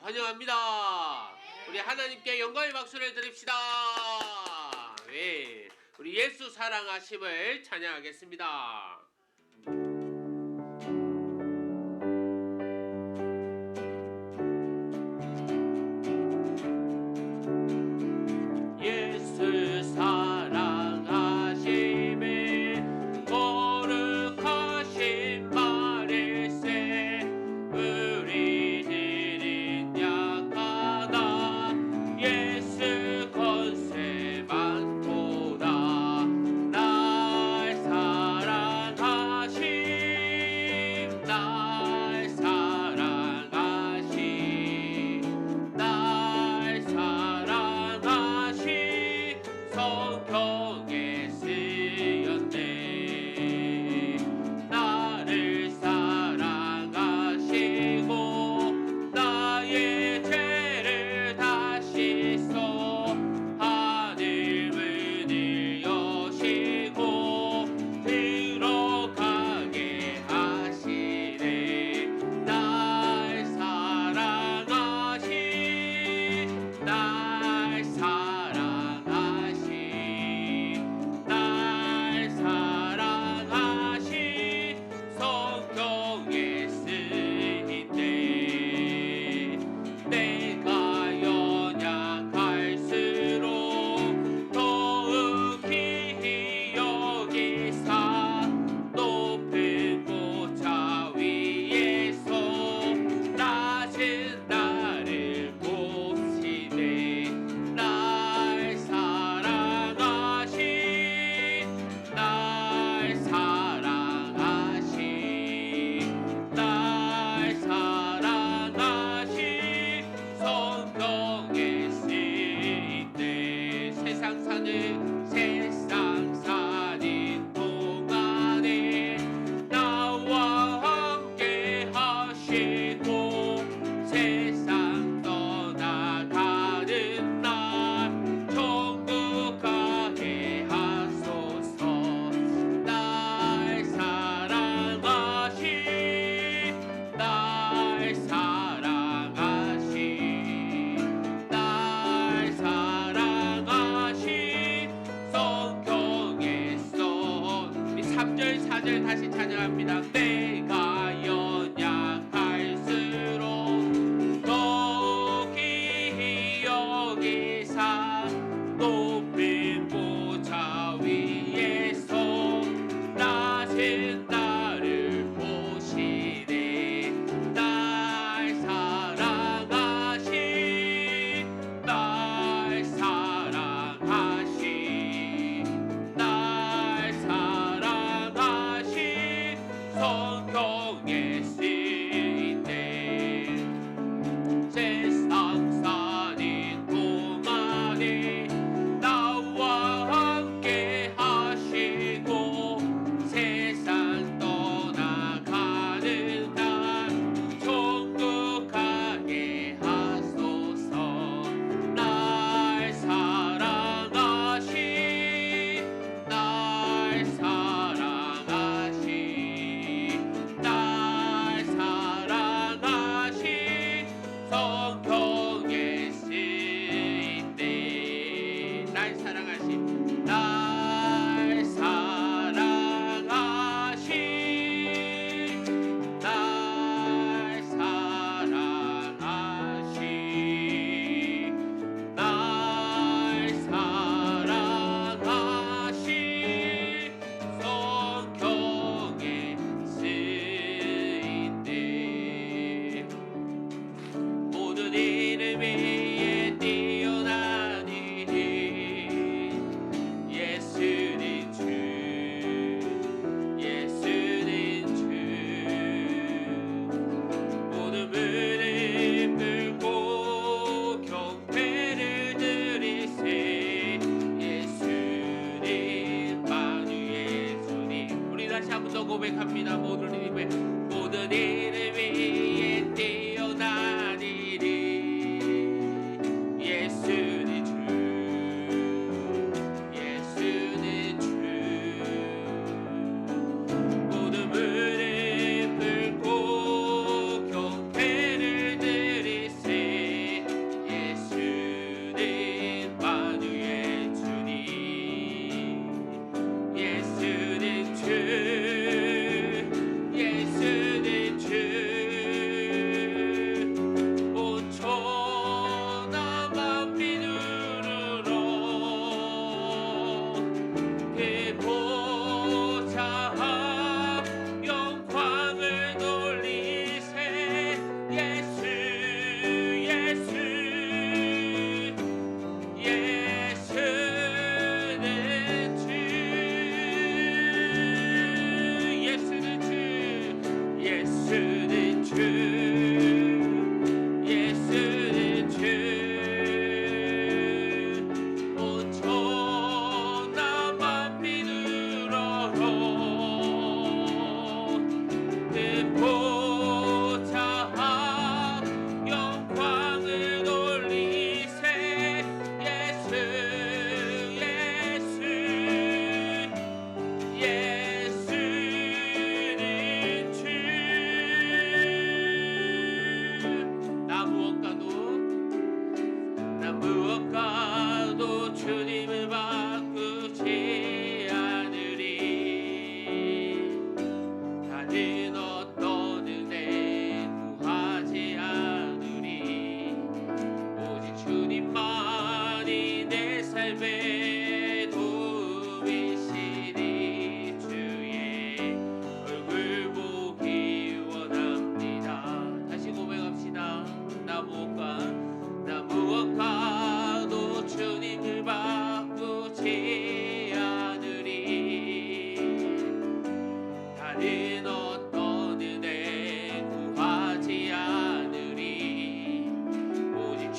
환영합니다. 우리 하나님께 영광의 박수를 드립시다. 네, 우리 예수 사랑하심을 찬양하겠습니다. 예수 사랑하심을 거룩하신 말일세 우리들은 약하다 예수 권세 많도다 날 사랑하심 날 사랑하심 날 사랑하심 성경에 쓰였네 나를 사랑하시고 나의 죄를 다 씻어 하늘 문을 여시고 들어가게 하시네 날 사랑하신 날 사랑하신 날 사랑하신 성경에 쓰인대 내가 연약할수록 더욱이 여기사 높은 보좌 위에서 낮은 나를 보시네 날 사랑하신 날 사랑하신 날 사랑하신 성경에 쓰인대 세상 사는 동안에 나와 함께 하시고 세상 떠나가는 날 천국 가게 하소서 날 사랑하신 날 사랑하신 날 사랑하신 성경에 써 우리 3절 4절 다시 찬양합니다. 내가 연약할수록 더욱이 여기사 높은 보좌 위에서 낮은 나를 보시네 날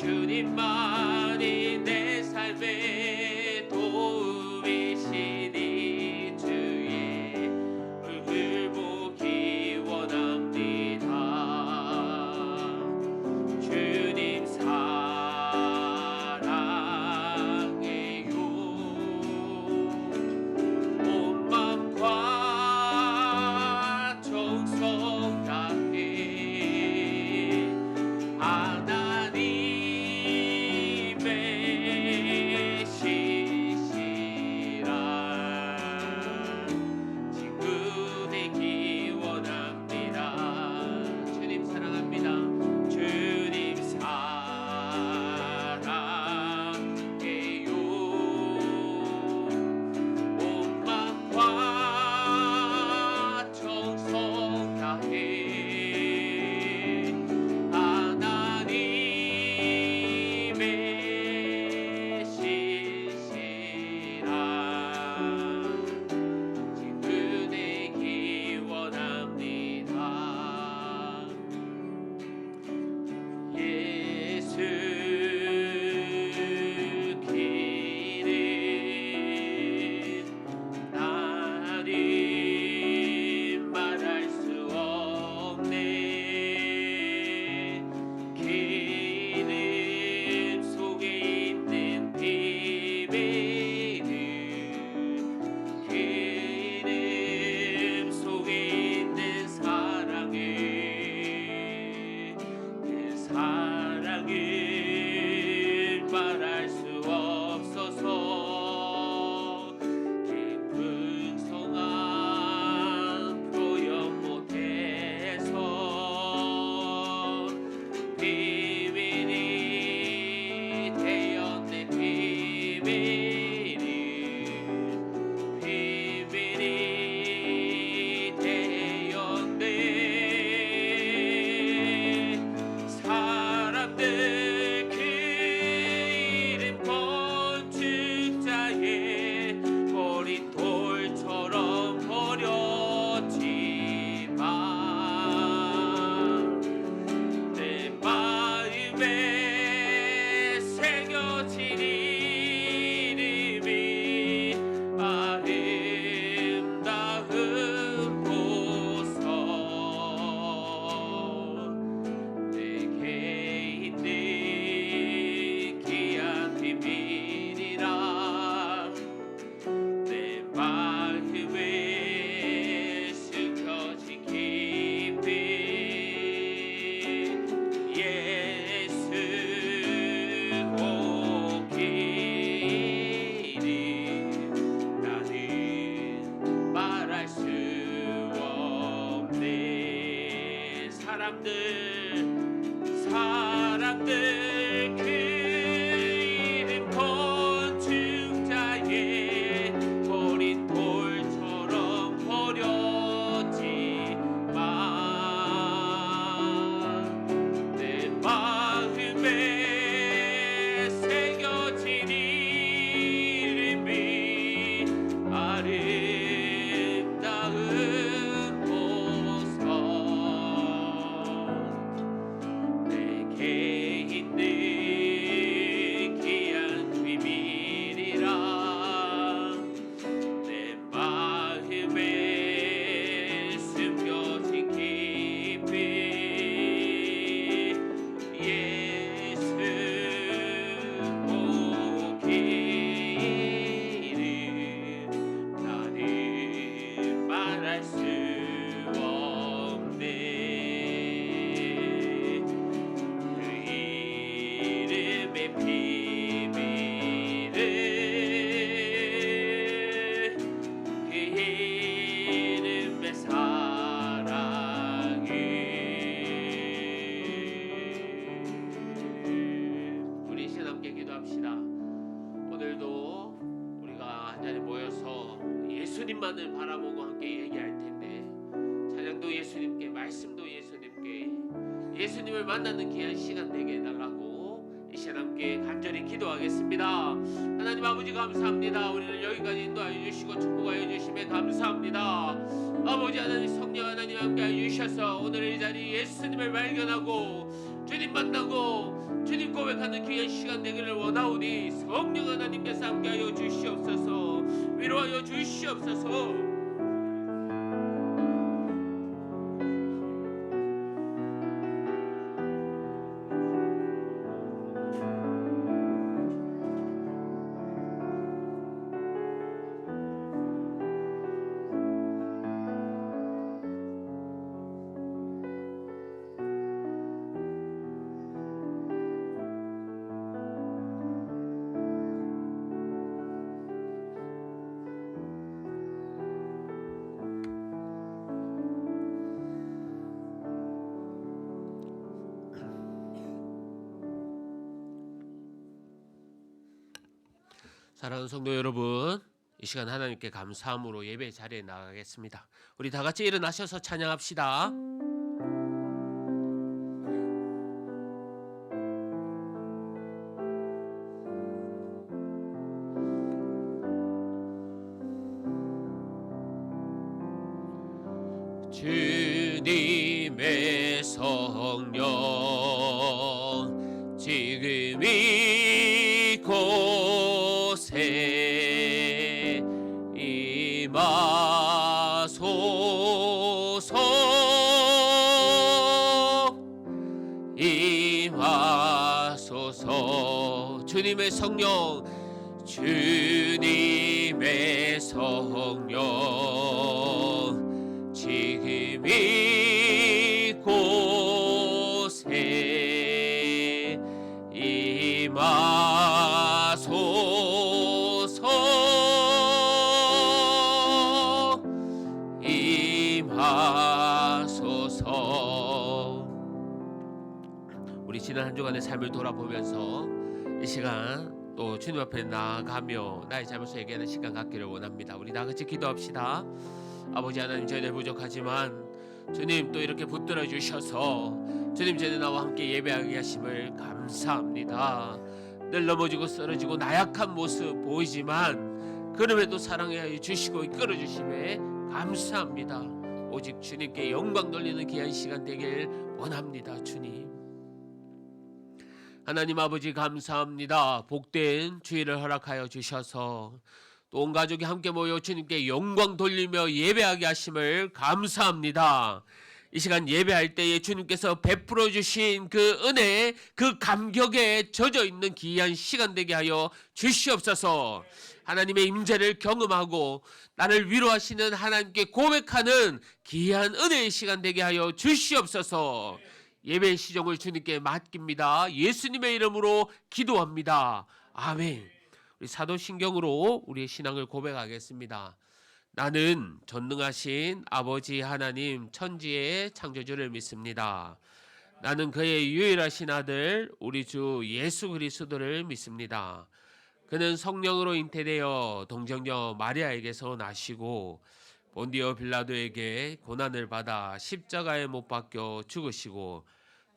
주님만이 내 삶의 도움이시니 주의 얼굴 보기 원합니다. 주님 사랑해요. 온 맘과 정성 다해 하나님의 신실한 친구 되기 원합니다. 주님 사랑합니다. 주님 사랑해요. 온 맘과 정성 다해 하나님의 신실한 친구 되기 원합니다. 예수 길은 나는 말할 수 없네. 기름 속에 있는 비밀은 기름 속에 있는 사랑을 그 사랑을 말할 수 없어서 그 풍성한 표현 못해서 비밀이 되었네. 비밀이 되었네. 사람들 그 이름 건축자의 버린 돌처럼 버렸지만 내 마음에 새겨진 이름이 아름다운 보석 내게 있는 귀한 비밀이라 내 마음에 숨겨진 깊이 예수 오기를 나는 말할 수 없네. 사람들 그 이름 건축자의 버린 돌처럼 버렸지만 내 마음에 새겨진 이름이 아름다운 보석 내게 있는 귀한 비밀이라 내 마음에 숨겨진 깊이 예수 오기를 나는 말할 수 없네. 그 이름의 비밀을 그 이름의 사랑을 우리 이 시간 함께 기도합시다. 오늘도 우리가 한 자리에 모여서 예수님만을 바라보고 함께 얘기할 텐데 찬양도 예수님께 말씀도 예수님께 예수님을 만나는 귀한 시간 되게 해달라고 이 시간 함께 간절히 기도하겠습니다. 하나님 아버지 감사합니다. 우리를 여기까지 인도하여 주시고 축복하여 주심에 감사합니다. 아버지 하나님 성령 하나님 함께 주셔서 오늘 이 자리 예수님을 발견하고 주님 만나고 주님 주님 고백하는 귀한 시간 되기를 원하오니 성령 하나님께서 함께하여 주시옵소서. 위로하여 주시옵소서. 사랑하는 성도 여러분, 이 시간 하나님께 감사함으로 예배 자리에 나가겠습니다. 우리 다 같이 일어나셔서 찬양합시다. 주님의 성령 지금 이곳에 임하소서. 주님의 성령, 주님의 성령 지금 이곳에 임하소서. 우리 지난 한 주간의 삶을 돌아보면서 이 시간 또 주님 앞에 나아가며 나의 잘못을 얘기하는 시간 갖기를 원합니다. 우리 다 같이 기도합시다. 아버지 하나님, 저희들 부족하지만 주님 또 이렇게 붙들어 주셔서 주님 전에 나와 함께 예배하게 하심을 감사합니다. 늘 넘어지고 쓰러지고 나약한 모습 보이지만 그럼에도 사랑해 주시고 이끌어 주심에 감사합니다. 오직 주님께 영광 돌리는 귀한 시간 되길 원합니다. 주님, 하나님 아버지 감사합니다. 복된 주일을 허락하여 주셔서 또 온 가족이 함께 모여 주님께 영광 돌리며 예배하게 하심을 감사합니다. 이 시간 예배할 때에 주님께서 베풀어 주신 그 은혜, 그 감격에 젖어 있는 귀한 시간 되게 하여 주시옵소서. 하나님의 임재를 경험하고 나를 위로하시는 하나님께 고백하는 귀한 은혜의 시간 되게 하여 주시옵소서. 예배의 시종을 주님께 맡깁니다. 예수님의 이름으로 기도합니다. 아멘. 우리 사도신경으로 우리의 신앙을 고백하겠습니다. 나는 전능하신 아버지 하나님 천지의 창조주를 믿습니다. 나는 그의 유일하신 아들 우리 주 예수 그리스도를 믿습니다. 그는 성령으로 잉태되어 동정녀 마리아에게서 나시고 본디오 빌라도에게 고난을 받아 십자가에 못 박혀 죽으시고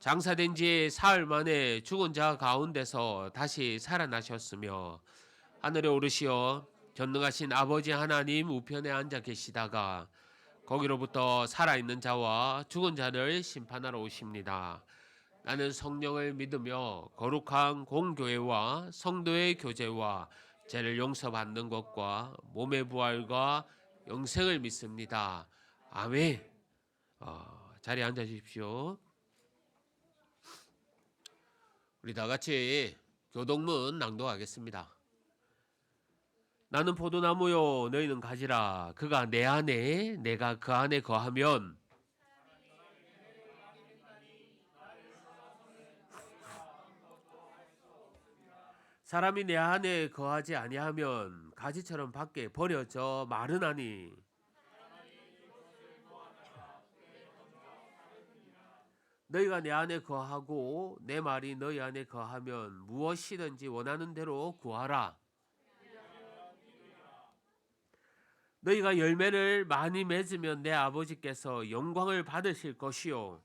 장사된 지 사흘 만에 죽은 자 가운데서 다시 살아나셨으며 하늘에 오르시어 전능하신 아버지 하나님 우편에 앉아 계시다가 거기로부터 살아있는 자와 죽은 자를 심판하러 오십니다. 나는 성령을 믿으며 거룩한 공교회와 성도의 교제와 죄를 용서받는 것과 몸의 부활과 영생을 믿습니다. 아멘. 자리에 앉아 주십시오. 우리 다 같이 교동문 낭독하겠습니다. 나는 포도나무요 너희는 가지라. 그가 내 안에 내가 그 안에 거하면 사람이 내 안에 거하지 아니하면 가지처럼 밖에 버려져 마르나니 너희가 내 안에 거하고 내 말이 너희 안에 거하면 무엇이든지 원하는 대로 구하라. 너희가 열매를 많이 맺으면 내 아버지께서 영광을 받으실 것이요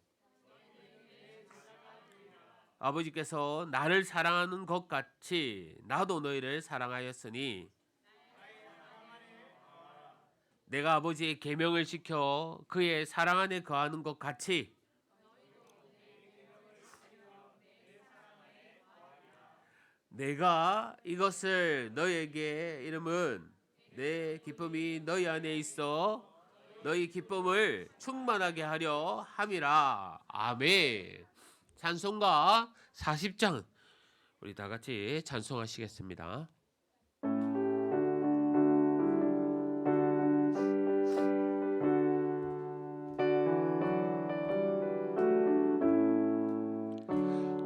아버지께서 나를 사랑하는 것 같이 나도 너희를 사랑하였으니 내가 아버지의 계명을 지켜 그의 사랑 안에 거하는 것 같이 내가 이것을 너희에게 이름은 내 기쁨이 너희 안에 있어 너희 기쁨을 충만하게 하려 함이라. 아멘. 찬송가 40장 우리 다 같이 찬송하시겠습니다.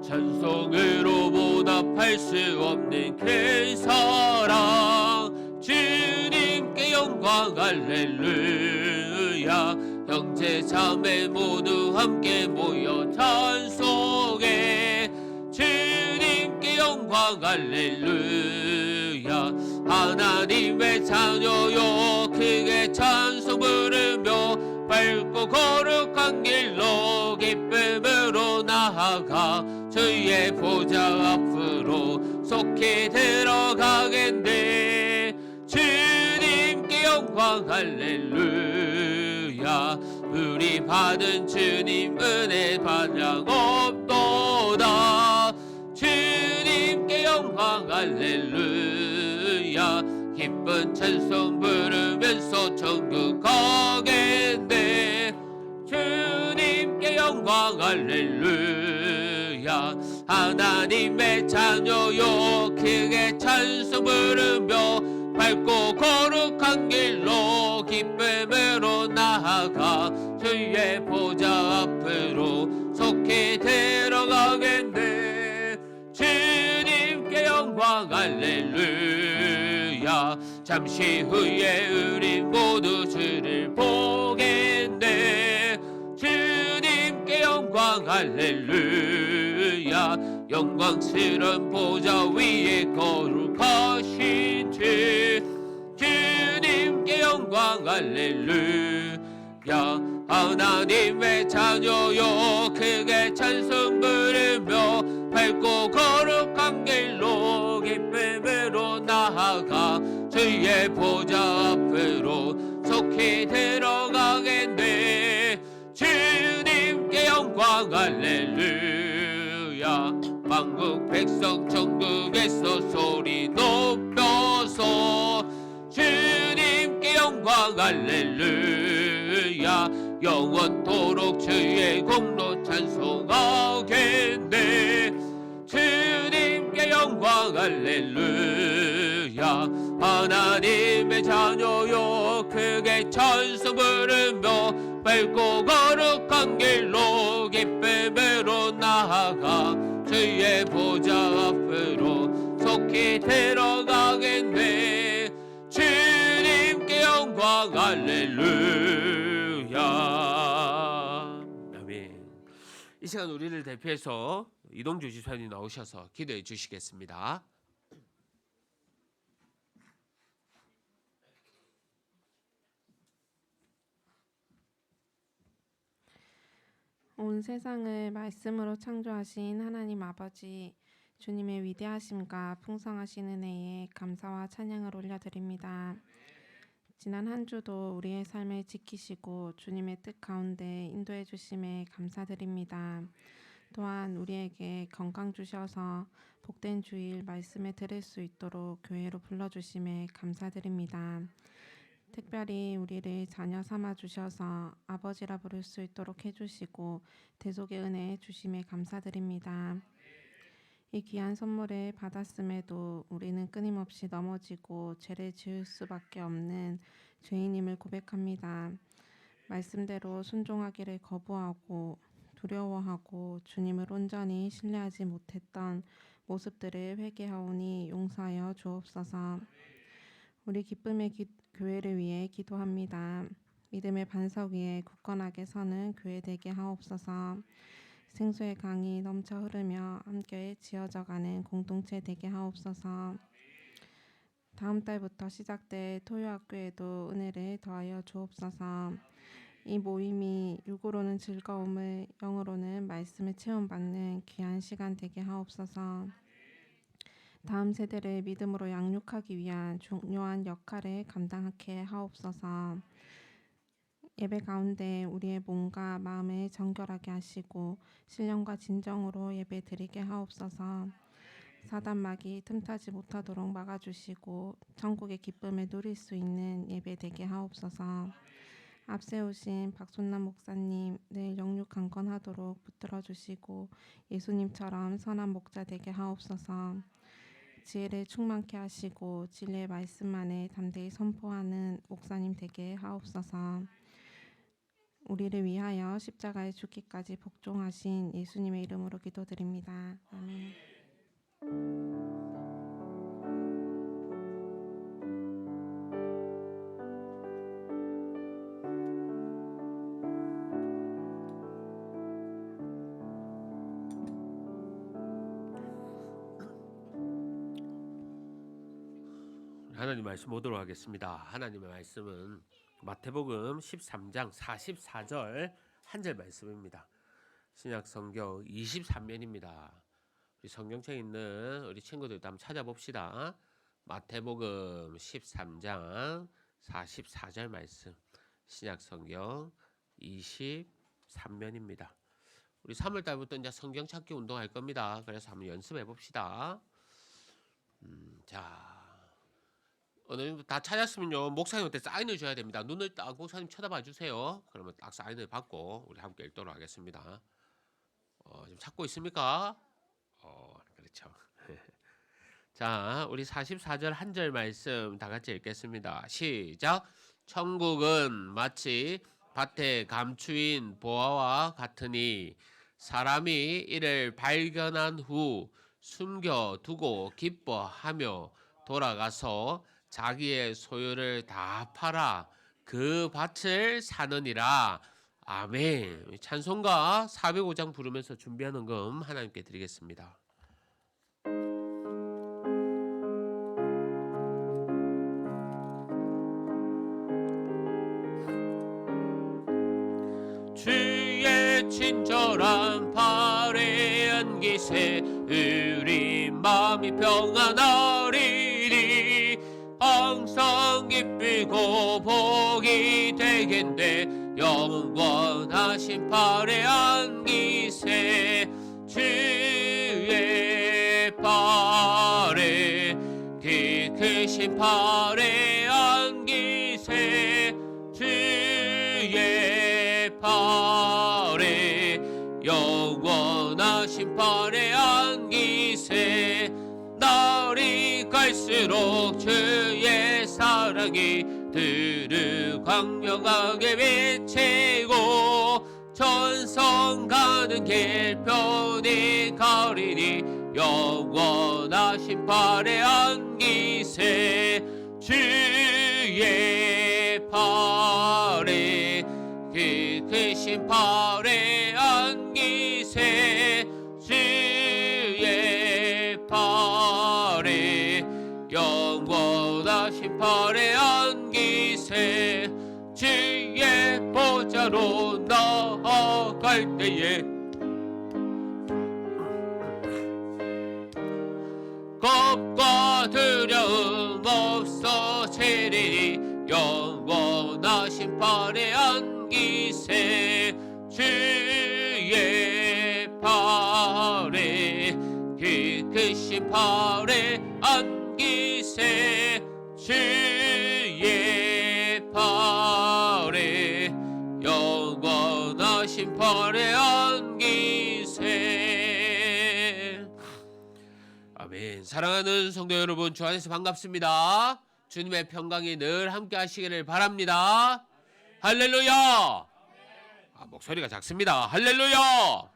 찬송으로 보답할 수 없는 큰 사랑 주님께 영광 할렐루야. 형제 자매 모두 함께 모여 찬송해 주님께 영광 할렐루야. 하나님의 자녀여 크게 찬송 부르며 밝고 거룩한 길로 기쁨으로 나아가 주의 보좌 앞으로 속히 들어가겠네. 주님께 영광 할렐루야. 우리 받은 주님 은혜 반량 없도다. 주님께 영광 할렐루야. 기쁜 찬송 부르면서 천국 가겠네. 주님께 영광 할렐루야. 하나님의 자녀여 크게 찬송 부르며 밝고 거룩한 길로 기쁨으로 나아가 주의 보좌 앞으로 속히 들어가겠네. 주님께 영광 할렐루야. 잠시 후에 우린 모두 주를 보겠네. 주님께 영광 할렐루야. 영광스러운 보좌 위에 거룩하신 주님께 영광 할렐루야. 하나님의 자녀여 크게 찬송 부르며 밝고 거룩한 길로 기쁨으로 나아가 주의 보좌 앞으로 속히 들어가겠네. 주님께 영광 할렐루야. 만국 백성 천국에서 소리 높여서 주님께 영광 할렐루야. 영원토록 주의 공로 찬송하겠네. 주님께 영광 할렐루야. 하나님의 자녀여 크게 찬송 부르며 밝고 거룩한 길로 기쁨으로 나아가 주의 보좌 앞으로 속히 들어가겠네. 주님께 영광 할렐루야. 아멘. 이 시간 우리를 대표해서 이동주 집사님 나오셔서 기도해 주시겠습니다. 온 세상을 말씀으로 창조하신 하나님 아버지, 주님의 위대하심과 풍성하신 은혜에 감사와 찬양을 올려드립니다. 지난 한 주도 우리의 삶을 지키시고 주님의 뜻 가운데 인도해 주심에 감사드립니다. 또한 우리에게 건강 주셔서 복된 주일 말씀을 들을 수 있도록 교회로 불러주심에 감사드립니다. 특별히 우리를 자녀 삼아 주셔서 아버지라 부를 수 있도록 해주시고 대속의 은혜 주심에 감사드립니다. 이 귀한 선물을 받았음에도 우리는 끊임없이 넘어지고 죄를 지을 수밖에 없는 죄인임을 고백합니다. 말씀대로 순종하기를 거부하고 두려워하고 주님을 온전히 신뢰하지 못했던 모습들을 회개하오니 용서하여 주옵소서. 우리 기쁨의 교회를 위해 기도합니다. 믿음의 반석 위에 굳건하게 서는 교회 되게 하옵소서. 생수의 강이 넘쳐 흐르며 함께 지어져가는 공동체 되게 하옵소서. 다음 달부터 시작될 토요학교에도 은혜를 더하여 주옵소서. 이 모임이 육으로는 즐거움을, 영으로는 말씀을 체험받는 귀한 시간 되게 하옵소서. 다음 세대를 믿음으로 양육하기 위한 중요한 역할을 감당하게 하옵소서. 예배 가운데 우리의 몸과 마음을 정결하게 하시고 신령과 진정으로 예배 드리게 하옵소서. 사단막이 틈타지 못하도록 막아주시고 천국의 기쁨을 누릴 수 있는 예배 되게 하옵소서. 앞세우신 박순남 목사님 늘 영육강건하도록 붙들어 주시고 예수님처럼 선한 목자 되게 하옵소서. 지혜를 충만케 하시고 진리의 말씀만을 담대히 선포하는 목사님 되게 하옵소서. 우리를 위하여 십자가에 죽기까지 복종하신 예수님의 이름으로 기도드립니다. 아멘. 하나님 말씀 보도록 하겠습니다. 하나님의 말씀은 마태복음 13장 44절 한 절 말씀입니다. 신약 성경 23면입니다. 우리 성경책 있는 우리 친구들도 한번 찾아봅시다. 마태복음 13장 44절 말씀, 신약 성경 23면입니다. 우리 3월 달부터 이제 성경 찾기 운동할 겁니다. 그래서 한번 연습해 봅시다. 자, 오늘 다 찾았으면요, 목사님한테 사인을 줘야 됩니다. 눈을 딱 목사님 쳐다봐 주세요. 그러면 딱 사인을 받고 우리 함께 읽도록 하겠습니다. 지금 찾고 있습니까? 그렇죠. 자, 우리 44절 한 절 말씀 다 같이 읽겠습니다. 시작. 천국은 마치 밭에 감추인 보화와 같으니 사람이 이를 발견한 후 숨겨두고 기뻐하며 돌아가서 자기의 소유를 다 팔아 그 밭을 사느니라. 아멘. 찬송가 405장 부르면서 준비하는 금 하나님께 드리겠습니다. 주의 친절한 발에 안기세 우리 마음이 평안하리니 항상 기쁘고 복이 되겠네. 영원하신 팔에 안기세 주의 팔에 키 크신 팔에 안기세 주의 팔에 영원하신 팔에 안기세. 날이 갈수록 주의 사랑이 들을 광명하게 비치고 전성 가는 길 편히 가리니 영원하신 팔에 안기세 주의 팔에 그 크신 팔에 안기세 주의 팔에 영원하신 팔에 안기세. 주의 보좌로 나아갈 때에 겁과 두려움 없어지리니 영원하신 팔에 안기세 주의 팔에 그 크신 팔에 안기세 주의 팔에 영원하신 팔에 안기세. 아멘. 사랑하는 성도 여러분, 주 안에서 반갑습니다. 주님의 평강이 늘 함께 하시기를 바랍니다. 할렐루야. 목소리가 작습니다. 할렐루야.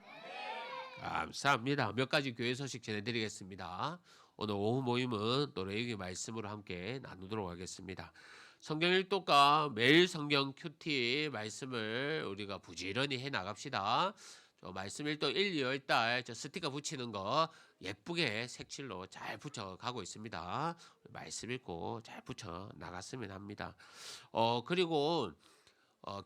감사합니다. 몇 가지 교회 소식 전해드리겠습니다. 오늘 오후 모임은 또 레위기 말씀으로 함께 나누도록 하겠습니다. 성경 일독과 매일 성경 큐티 말씀을 우리가 부지런히 해 나갑시다. 말씀 일독 1, 2월 달 스티커 붙이는 거 예쁘게 색칠로 잘 붙여가고 있습니다. 말씀 읽고 잘 붙여 나갔으면 합니다. 그리고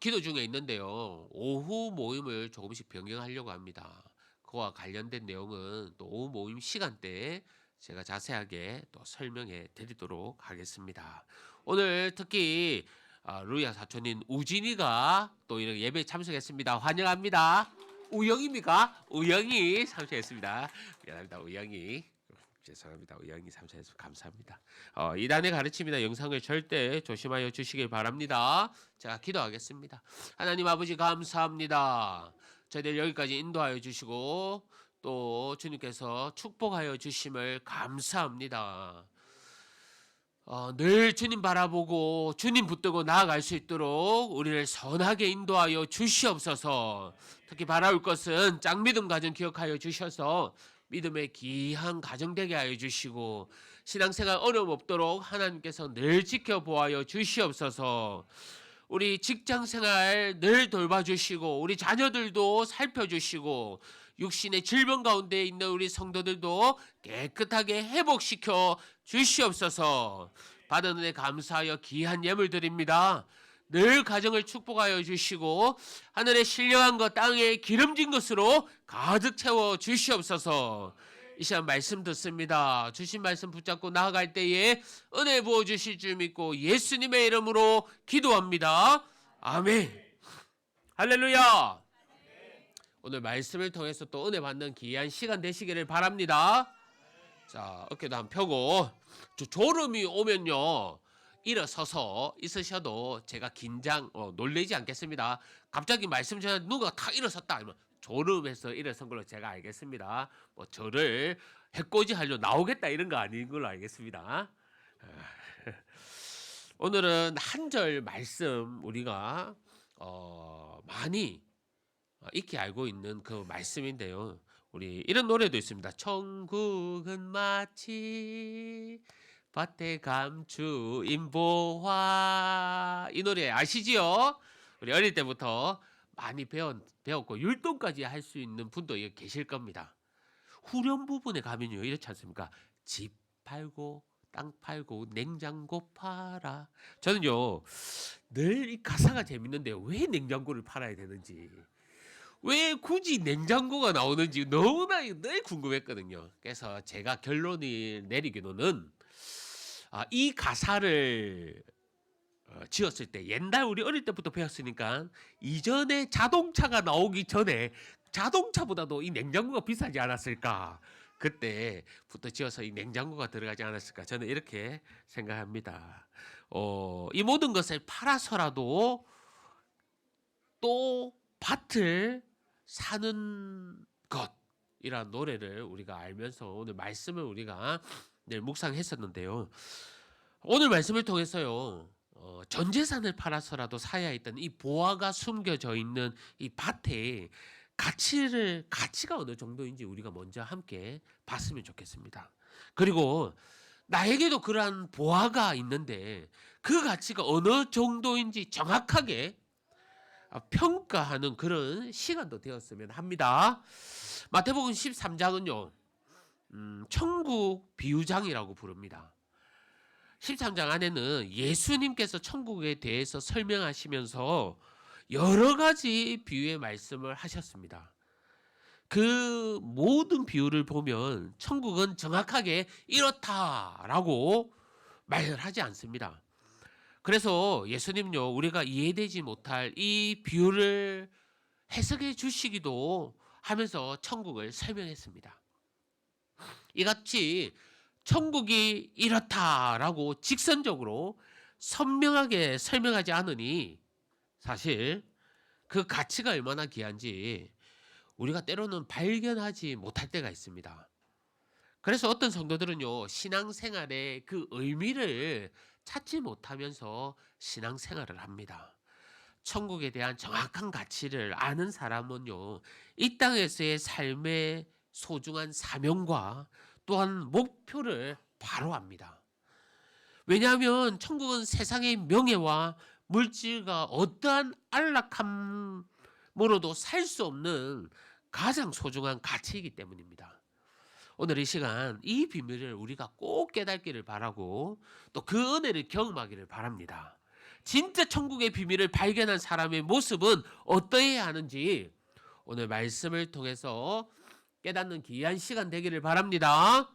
기도 중에 있는데요, 오후 모임을 조금씩 변경하려고 합니다. 그와 관련된 내용은 또 오후 모임 시간대에 제가 자세하게 또 설명해 드리도록 하겠습니다. 오늘 특히 루야 사촌인 우진이가 또 이런 예배에 참석했습니다. 환영합니다. 우영입니까? 우영이 참석했습니다. 미안합니다. 우영이 죄송합니다. 의향이 삼사해서 감사합니다. 이단의 가르침이나 영상을 절대 조심하여 주시길 바랍니다. 제가 기도하겠습니다. 하나님 아버지 감사합니다. 저희들 여기까지 인도하여 주시고 또 주님께서 축복하여 주심을 감사합니다. 늘 주님 바라보고 주님 붙들고 나아갈 수 있도록 우리를 선하게 인도하여 주시옵소서. 특히 바라올 것은 짝믿음 가정 기억하여 주셔서 믿음의 귀한 가정 되게 하여 주시고 신앙생활 어려움 없도록 하나님께서 늘 지켜보아여 주시옵소서. 우리 직장생활 늘 돌봐주시고 우리 자녀들도 살펴주시고 육신의 질병 가운데 있는 우리 성도들도 깨끗하게 회복시켜 주시옵소서. 받은 은혜 감사하여 귀한 예물 드립니다. 늘 가정을 축복하여 주시고 하늘의 신령한 것 땅에 기름진 것으로 가득 채워 주시옵소서. 이 시간 말씀 듣습니다. 주신 말씀 붙잡고 나아갈 때에 은혜 부어 주실 줄 믿고 예수님의 이름으로 기도합니다. 아멘. 할렐루야. 오늘 말씀을 통해서 또 은혜 받는 귀한 시간 되시기를 바랍니다. 자, 어깨도 한번 펴고 졸음이 오면요 일어서서 있으셔도 제가 놀라지 않겠습니다. 갑자기 말씀 전에 누가 탁 일어섰다 하면 졸음해서 일어선 걸로 제가 알겠습니다. 저를 해코지 하려 나오겠다 이런 거 아닌 걸로 알겠습니다. 오늘은 한 절 말씀 우리가 많이 익히 알고 있는 그 말씀인데요. 우리 이런 노래도 있습니다. 천국은 마치 밭에 감추인 보화. 이 노래 아시지요? 우리 어릴 때부터 많이 배웠고 율동까지 할 수 있는 분도 계실 겁니다. 후렴 부분에 가면요 이렇지 않습니까? 집 팔고 땅 팔고 냉장고 팔아. 저는요 늘 이 가사가 재밌는데 왜 냉장고를 팔아야 되는지, 왜 굳이 냉장고가 나오는지 너무나 늘 궁금했거든요. 그래서 제가 결론을 내리기로는 이 가사를 지었을 때 옛날 우리 어릴 때부터 배웠으니까 이전에 자동차가 나오기 전에 자동차보다도 이 냉장고가 비싸지 않았을까, 그때부터 지어서 이 냉장고가 들어가지 않았을까, 저는 이렇게 생각합니다. 이 모든 것을 팔아서라도 또 밭을 사는 것이란 노래를 우리가 알면서 오늘 말씀을 우리가 늘 묵상했었는데요. 오늘 말씀을 통해서요 전 재산을 팔아서라도 사야 했던 이 보화가 숨겨져 있는 이 밭에 가치가 어느 정도인지 우리가 먼저 함께 봤으면 좋겠습니다. 그리고 나에게도 그러한 보화가 있는데 그 가치가 어느 정도인지 정확하게 평가하는 그런 시간도 되었으면 합니다. 마태복음 13장은요 천국 비유장이라고 부릅니다. 13장 안에는 예수님께서 천국에 대해서 설명하시면서 여러 가지 비유의 말씀을 하셨습니다. 그 모든 비유를 보면 천국은 정확하게 이렇다라고 말을 하지 않습니다. 그래서 예수님요 우리가 이해되지 못할 이 비유를 해석해 주시기도 하면서 천국을 설명했습니다. 이같이 천국이 이렇다라고 직선적으로 선명하게 설명하지 않으니 사실 그 가치가 얼마나 귀한지 우리가 때로는 발견하지 못할 때가 있습니다. 그래서 어떤 성도들은요 신앙생활의 그 의미를 찾지 못하면서 신앙생활을 합니다. 천국에 대한 정확한 가치를 아는 사람은요 이 땅에서의 삶의 소중한 사명과 또한 목표를 바로 압니다. 왜냐하면 천국은 세상의 명예와 물질과 어떠한 안락함으로도 살 수 없는 가장 소중한 가치이기 때문입니다. 오늘 이 시간 이 비밀을 우리가 꼭 깨닫기를 바라고 또 그 은혜를 경험하기를 바랍니다. 진짜 천국의 비밀을 발견한 사람의 모습은 어떠해야 하는지 오늘 말씀을 통해서 깨닫는 귀한 시간 되기를 바랍니다.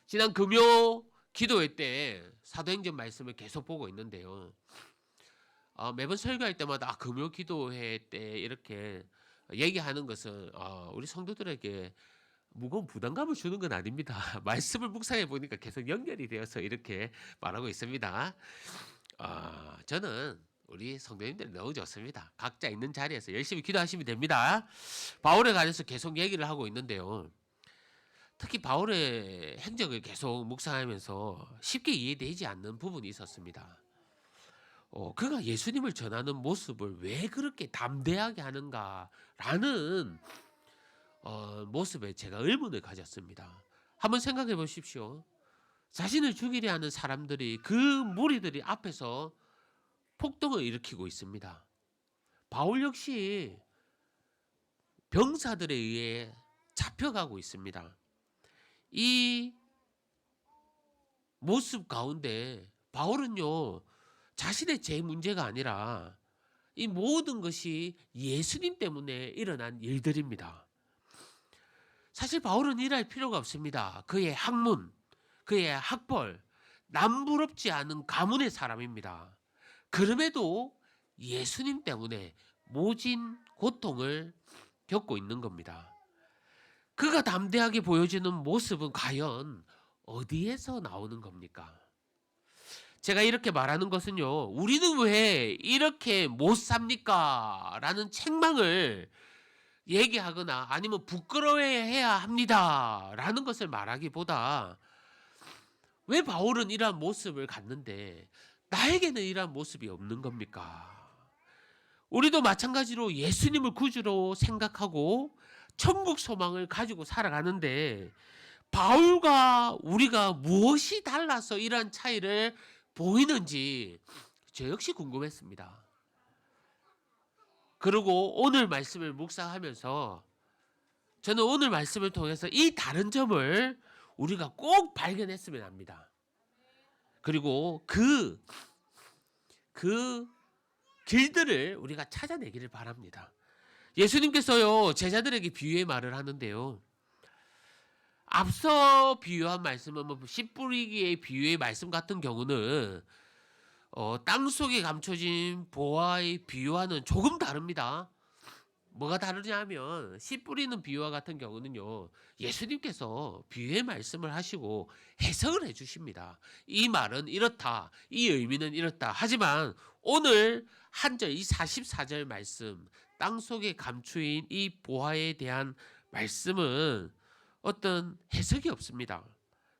지난 금요 기도회 때 사도행전 말씀을 계속 보고 있는데요. 매번 설교할 때마다 금요 기도회 때 이렇게 얘기하는 것은 우리 성도들에게 무거운 부담감을 주는 건 아닙니다. 말씀을 묵상해 보니까 계속 연결이 되어서 이렇게 말하고 있습니다. 저는 우리 성도님들 너무 좋습니다. 각자 있는 자리에서 열심히 기도하시면 됩니다. 바울에 관해서 계속 얘기를 하고 있는데요. 특히 바울의 행적을 계속 묵상하면서 쉽게 이해되지 않는 부분이 있었습니다. 그가 예수님을 전하는 모습을 왜 그렇게 담대하게 하는가라는 모습에 제가 의문을 가졌습니다. 한번 생각해 보십시오. 자신을 죽이려 하는 사람들이 그 무리들이 앞에서 폭동을 일으키고 있습니다. 바울 역시 병사들에 의해 잡혀가고 있습니다. 이 모습 가운데 바울은요, 자신의 제 문제가 아니라 이 모든 것이 예수님 때문에 일어난 일들입니다. 사실 바울은 일할 필요가 없습니다. 그의 학문, 그의 학벌, 남부럽지 않은 가문의 사람입니다. 그럼에도 예수님 때문에 모진 고통을 겪고 있는 겁니다. 그가 담대하게 보여주는 모습은 과연 어디에서 나오는 겁니까? 제가 이렇게 말하는 것은요, 우리는 왜 이렇게 못 삽니까? 라는 책망을 얘기하거나 아니면 부끄러워해야 합니다. 라는 것을 말하기보다 왜 바울은 이러한 모습을 갖는데 나에게는 이러한 모습이 없는 겁니까? 우리도 마찬가지로 예수님을 구주로 생각하고 천국 소망을 가지고 살아가는데 바울과 우리가 무엇이 달라서 이러한 차이를 보이는지 저 역시 궁금했습니다. 그리고 오늘 말씀을 묵상하면서 저는 오늘 말씀을 통해서 이 다른 점을 우리가 꼭 발견했으면 합니다. 그리고 그 길들을 우리가 찾아내기를 바랍니다. 예수님께서요, 제자들에게 비유의 말을 하는데요. 앞서 비유한 말씀은 씨 뿌리기의 비유의 말씀 같은 경우는 땅 속에 감춰진 보화의 비유와는 조금 다릅니다. 뭐가 다르냐 하면 씨 뿌리는 비유와 같은 경우는요, 예수님께서 비유의 말씀을 하시고 해석을 해주십니다. 이 말은 이렇다, 이 의미는 이렇다. 하지만 오늘 한절 이 44절 말씀, 땅 속에 감추인 이 보화에 대한 말씀은 어떤 해석이 없습니다.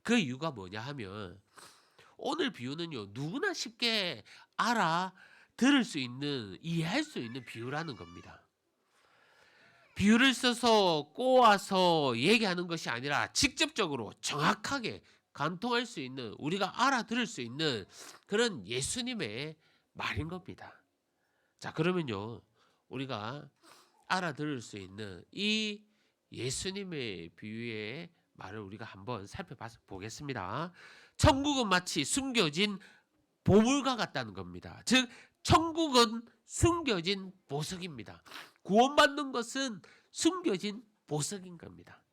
그 이유가 뭐냐 하면 오늘 비유는요, 누구나 쉽게 알아들을 수 있는, 이해할 수 있는 비유라는 겁니다. 비유를 써서 꼬아서 얘기하는 것이 아니라 직접적으로 정확하게 관통할 수 있는, 우리가 알아들을 수 있는 그런 예수님의 말인 겁니다. 자, 그러면요, 우리가 알아들을 수 있는 이 예수님의 비유의 말을 우리가 한번 살펴보겠습니다. 천국은 마치 숨겨진 보물과 같다는 겁니다. 즉 천국은 숨겨진 보석입니다. 구원받는 것은 숨겨진 보석인 겁니다.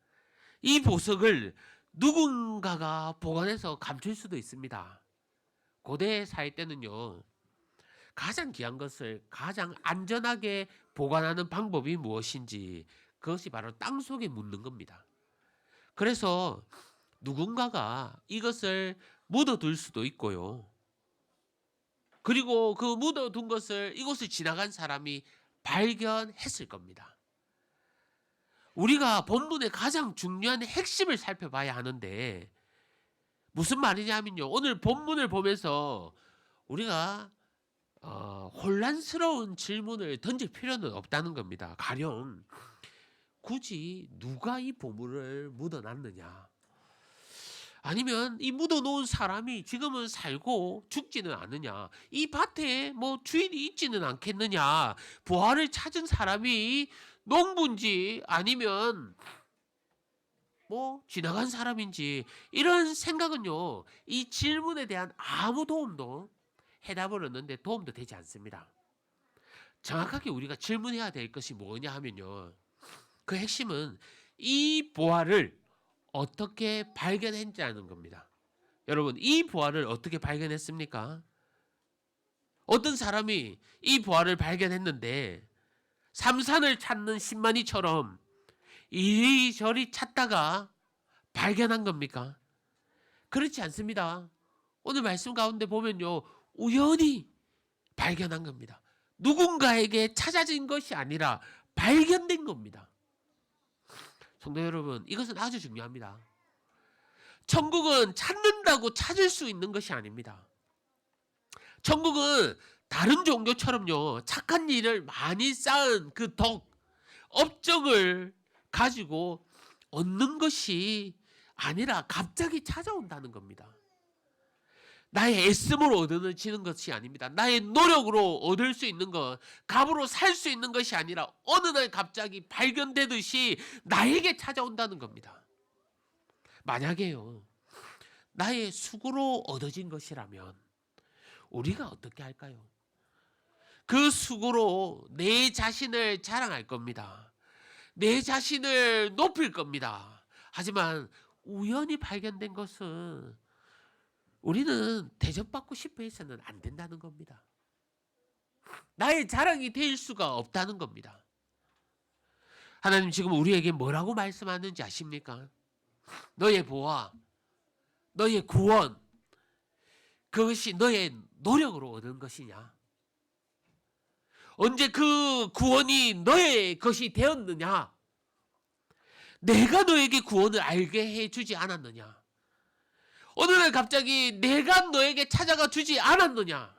이 보석을 누군가가 보관해서 감출 수도 있습니다. 고대 사회 때는요, 가장 귀한 것을 가장 안전하게 보관하는 방법이 무엇인지 그것이 바로 땅 속에 묻는 겁니다. 그래서 누군가가 이것을 묻어둘 수도 있고요. 그리고 그 묻어둔 것을 이곳을 지나간 사람이 발견했을 겁니다. 우리가 본문의 가장 중요한 핵심을 살펴봐야 하는데 무슨 말이냐면요, 오늘 본문을 보면서 우리가 혼란스러운 질문을 던질 필요는 없다는 겁니다. 가령 굳이 누가 이 보물을 묻어놨느냐, 아니면 이 묻어놓은 사람이 지금은 살고 죽지는 않느냐, 이 밭에 뭐 주인이 있지는 않겠느냐, 부활을 찾은 사람이 농부인지 아니면 뭐 지나간 사람인지, 이런 생각은요, 이 질문에 대한 아무 도움도, 해답을 얻는데 도움도 되지 않습니다. 정확하게 우리가 질문해야 될 것이 뭐냐 하면요, 그 핵심은 이 부활을 어떻게 발견했냐는 겁니다. 여러분, 이 부활을 어떻게 발견했습니까? 어떤 사람이 이 부활을 발견했는데 삼산을 찾는 신만이처럼 이리저리 찾다가 발견한 겁니까? 그렇지 않습니다. 오늘 말씀 가운데 보면요, 우연히 발견한 겁니다. 누군가에게 찾아진 것이 아니라 발견된 겁니다. 성도 여러분, 이것은 아주 중요합니다. 천국은 찾는다고 찾을 수 있는 것이 아닙니다. 천국은 다른 종교처럼요, 착한 일을 많이 쌓은 그 업적을 가지고 얻는 것이 아니라 갑자기 찾아온다는 겁니다. 나의 애씀으로 얻어지는 것이 아닙니다. 나의 노력으로 얻을 수 있는 것, 값으로 살 수 있는 것이 아니라 어느 날 갑자기 발견되듯이 나에게 찾아온다는 겁니다. 만약에요, 나의 수고로 얻어진 것이라면 우리가 어떻게 할까요? 그 수고로 내 자신을 자랑할 겁니다. 내 자신을 높일 겁니다. 하지만 우연히 발견된 것은 우리는 대접받고 싶어 해서는 안 된다는 겁니다. 나의 자랑이 될 수가 없다는 겁니다. 하나님 지금 우리에게 뭐라고 말씀하는지 아십니까? 너의 보화, 너의 구원, 그것이 너의 노력으로 얻은 것이냐? 언제 그 구원이 너의 것이 되었느냐? 내가 너에게 구원을 알게 해주지 않았느냐? 어느 날 갑자기 내가 너에게 찾아가 주지 않았느냐?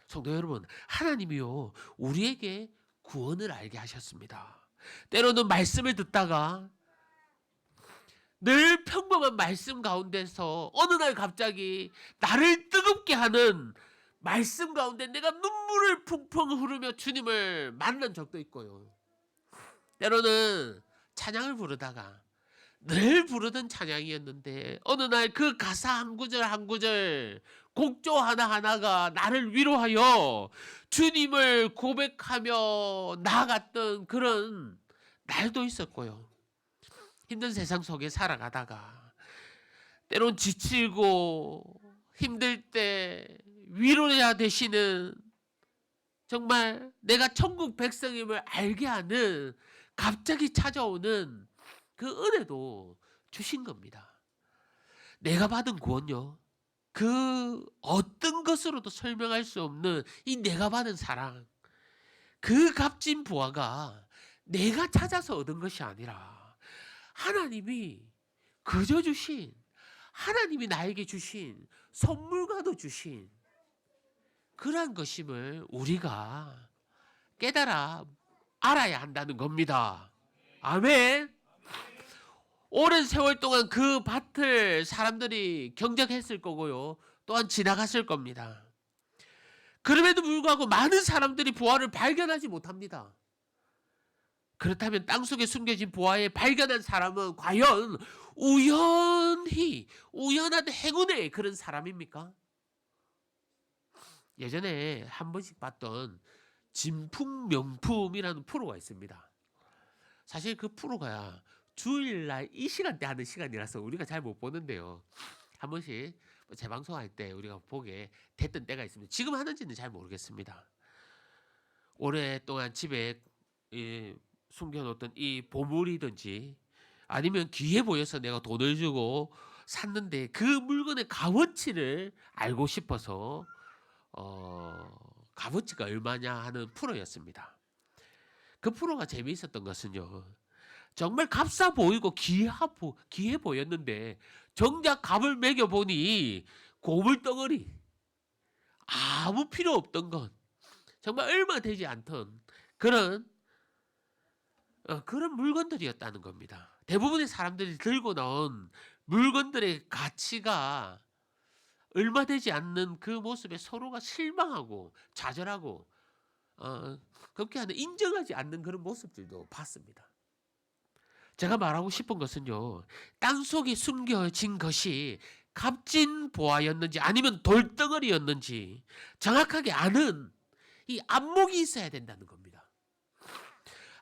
성도 여러분, 하나님이요, 우리에게 구원을 알게 하셨습니다. 때로는 말씀을 듣다가 늘 평범한 말씀 가운데서 어느 날 갑자기 나를 뜨겁게 하는 말씀 가운데 내가 눈물을 펑펑 흐르며 주님을 만난 적도 있고요. 때로는 찬양을 부르다가 늘 부르던 찬양이었는데 어느 날 그 가사 한 구절 한 구절, 곡조 하나하나가 나를 위로하여 주님을 고백하며 나아갔던 그런 날도 있었고요. 힘든 세상 속에 살아가다가 때론 지치고 힘들 때 위로해야 되시는, 정말 내가 천국 백성임을 알게 하는 갑자기 찾아오는 그 은혜도 주신 겁니다. 내가 받은 구원요, 그 어떤 것으로도 설명할 수 없는 이 내가 받은 사랑, 그 값진 보화가 내가 찾아서 얻은 것이 아니라 하나님이 그저 주신, 하나님이 나에게 주신 선물과도 주신 그러한 것임을 우리가 깨달아 알아야 한다는 겁니다. 아멘. 오랜 세월 동안 그 밭을 사람들이 경작했을 거고요, 또한 지나갔을 겁니다. 그럼에도 불구하고 많은 사람들이 보화를 발견하지 못합니다. 그렇다면 땅속에 숨겨진 보화에 발견한 사람은 과연 우연한 행운의 그런 사람입니까? 예전에 한 번씩 봤던 진품명품이라는 프로가 있습니다. 사실 그 프로가 주일날 이 시간대 하는 시간이라서 우리가 잘 못 보는데요, 한 번씩 재방송할 때 우리가 보게 됐던 때가 있습니다. 지금 하는지는 잘 모르겠습니다. 오랫동안 집에 숨겨놓던 이 보물이든지 아니면 귀해 보여서 내가 돈을 주고 샀는데 그 물건의 값어치를 알고 싶어서 값어치가 얼마냐 하는 프로였습니다. 그 프로가 재미있었던 것은요, 정말 값싸 보이고 귀해 보였는데 정작 값을 매겨보니 고물덩어리, 아무 필요 없던 건, 정말 얼마 되지 않던 그런 물건들이었다는 겁니다. 대부분의 사람들이 들고 나온 물건들의 가치가 얼마 되지 않는 그 모습에 서로가 실망하고 좌절하고 그렇게 하는, 인정하지 않는 그런 모습들도 봤습니다. 제가 말하고 싶은 것은요, 땅속에 숨겨진 것이 값진 보화였는지 아니면 돌덩어리였는지 정확하게 아는 이 안목이 있어야 된다는 겁니다.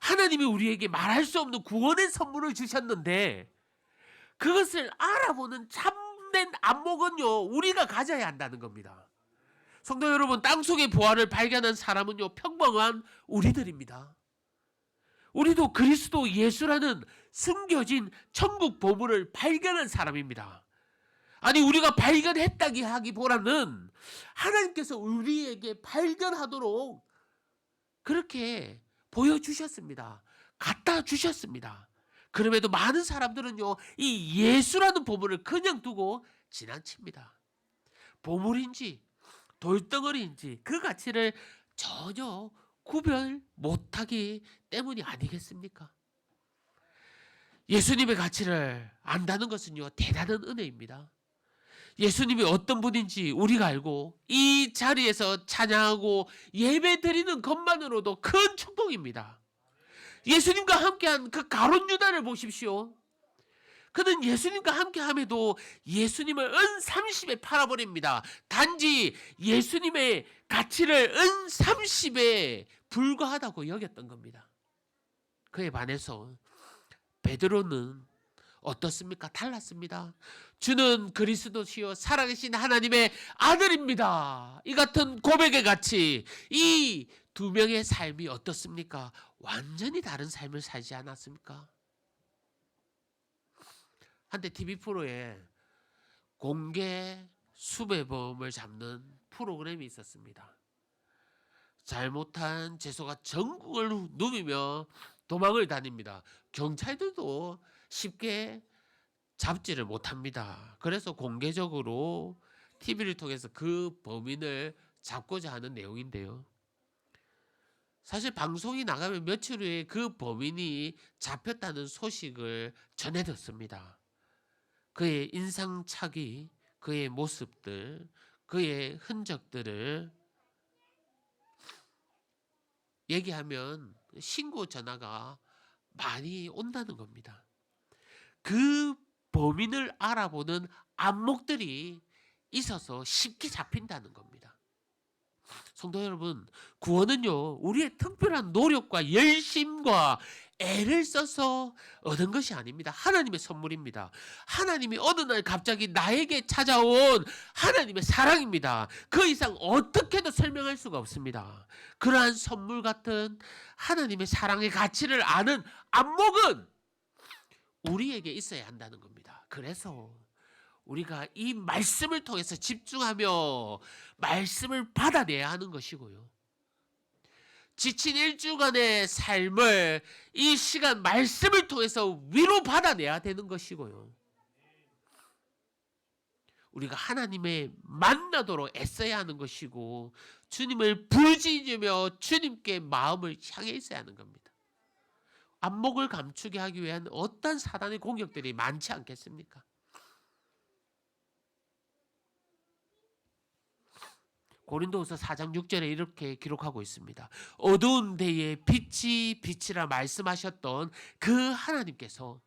하나님이 우리에게 말할 수 없는 구원의 선물을 주셨는데 그것을 알아보는 참된 안목은요, 우리가 가져야 한다는 겁니다. 성도 여러분, 땅속의 보화를 발견한 사람은요, 평범한 우리들입니다. 우리도 그리스도 예수라는 숨겨진 천국 보물을 발견한 사람입니다. 아니, 우리가 발견했다기 하기보다는 하나님께서 우리에게 발견하도록 그렇게 보여주셨습니다. 갖다 주셨습니다. 그럼에도 많은 사람들은요, 이 예수라는 보물을 그냥 두고 지나칩니다. 보물인지 돌덩어리인지 그 가치를 전혀 구별 못하기 때문이 아니겠습니까? 예수님의 가치를 안다는 것은요, 대단한 은혜입니다. 예수님이 어떤 분인지 우리가 알고 이 자리에서 찬양하고 예배 드리는 것만으로도 큰 축복입니다. 예수님과 함께한 그 가룟 유다를 보십시오. 그는 예수님과 함께함에도 예수님을 은 30에 팔아버립니다. 단지 예수님의 가치를 은 30에 불과하다고 여겼던 겁니다. 그에 반해서 베드로는 어떻습니까? 달랐습니다. 주는 그리스도시요 살아계신 하나님의 아들입니다. 이 같은 고백의 가치, 이 두 명의 삶이 어떻습니까? 완전히 다른 삶을 살지 않았습니까? 한때 TV 프로에 공개 수배범을 잡는 프로그램이 있었습니다. 잘못한 죄수가 전국을 누비며 도망을 다닙니다. 경찰들도 쉽게 잡지를 못합니다. 그래서 공개적으로 TV를 통해서 그 범인을 잡고자 하는 내용인데요. 사실 방송이 나가면 며칠 후에 그 범인이 잡혔다는 소식을 전해 듣습니다. 그의 인상착의, 그의 모습들, 그의 흔적들을 얘기하면 신고 전화가 많이 온다는 겁니다. 그 범인을 알아보는 안목들이 있어서 쉽게 잡힌다는 겁니다. 성도 여러분, 구원은요, 우리의 특별한 노력과 열심과 애를 써서 얻은 것이 아닙니다. 하나님의 선물입니다. 하나님이 어느 날 갑자기 나에게 찾아온 하나님의 사랑입니다. 그 이상 어떻게도 설명할 수가 없습니다. 그러한 선물 같은 하나님의 사랑의 가치를 아는 안목은 우리에게 있어야 한다는 겁니다. 그래서 우리가 이 말씀을 통해서 집중하며 말씀을 받아내야 하는 것이고요. 지친 일주간의 삶을 이 시간 말씀을 통해서 위로받아내야 되는 것이고요. 우리가 하나님의 만나도록 애써야 하는 것이고 주님을 부르짖으며 주님께 마음을 향해 있어야 하는 겁니다. 안목을 감추게 하기 위한 어떤 사단의 공격들이 많지 않겠습니까? 고린도후서 4장 6절에 이렇게 기록하고 있습니다. 어두운 데에 빛이 빛이라 말씀하셨던 그 하나님께서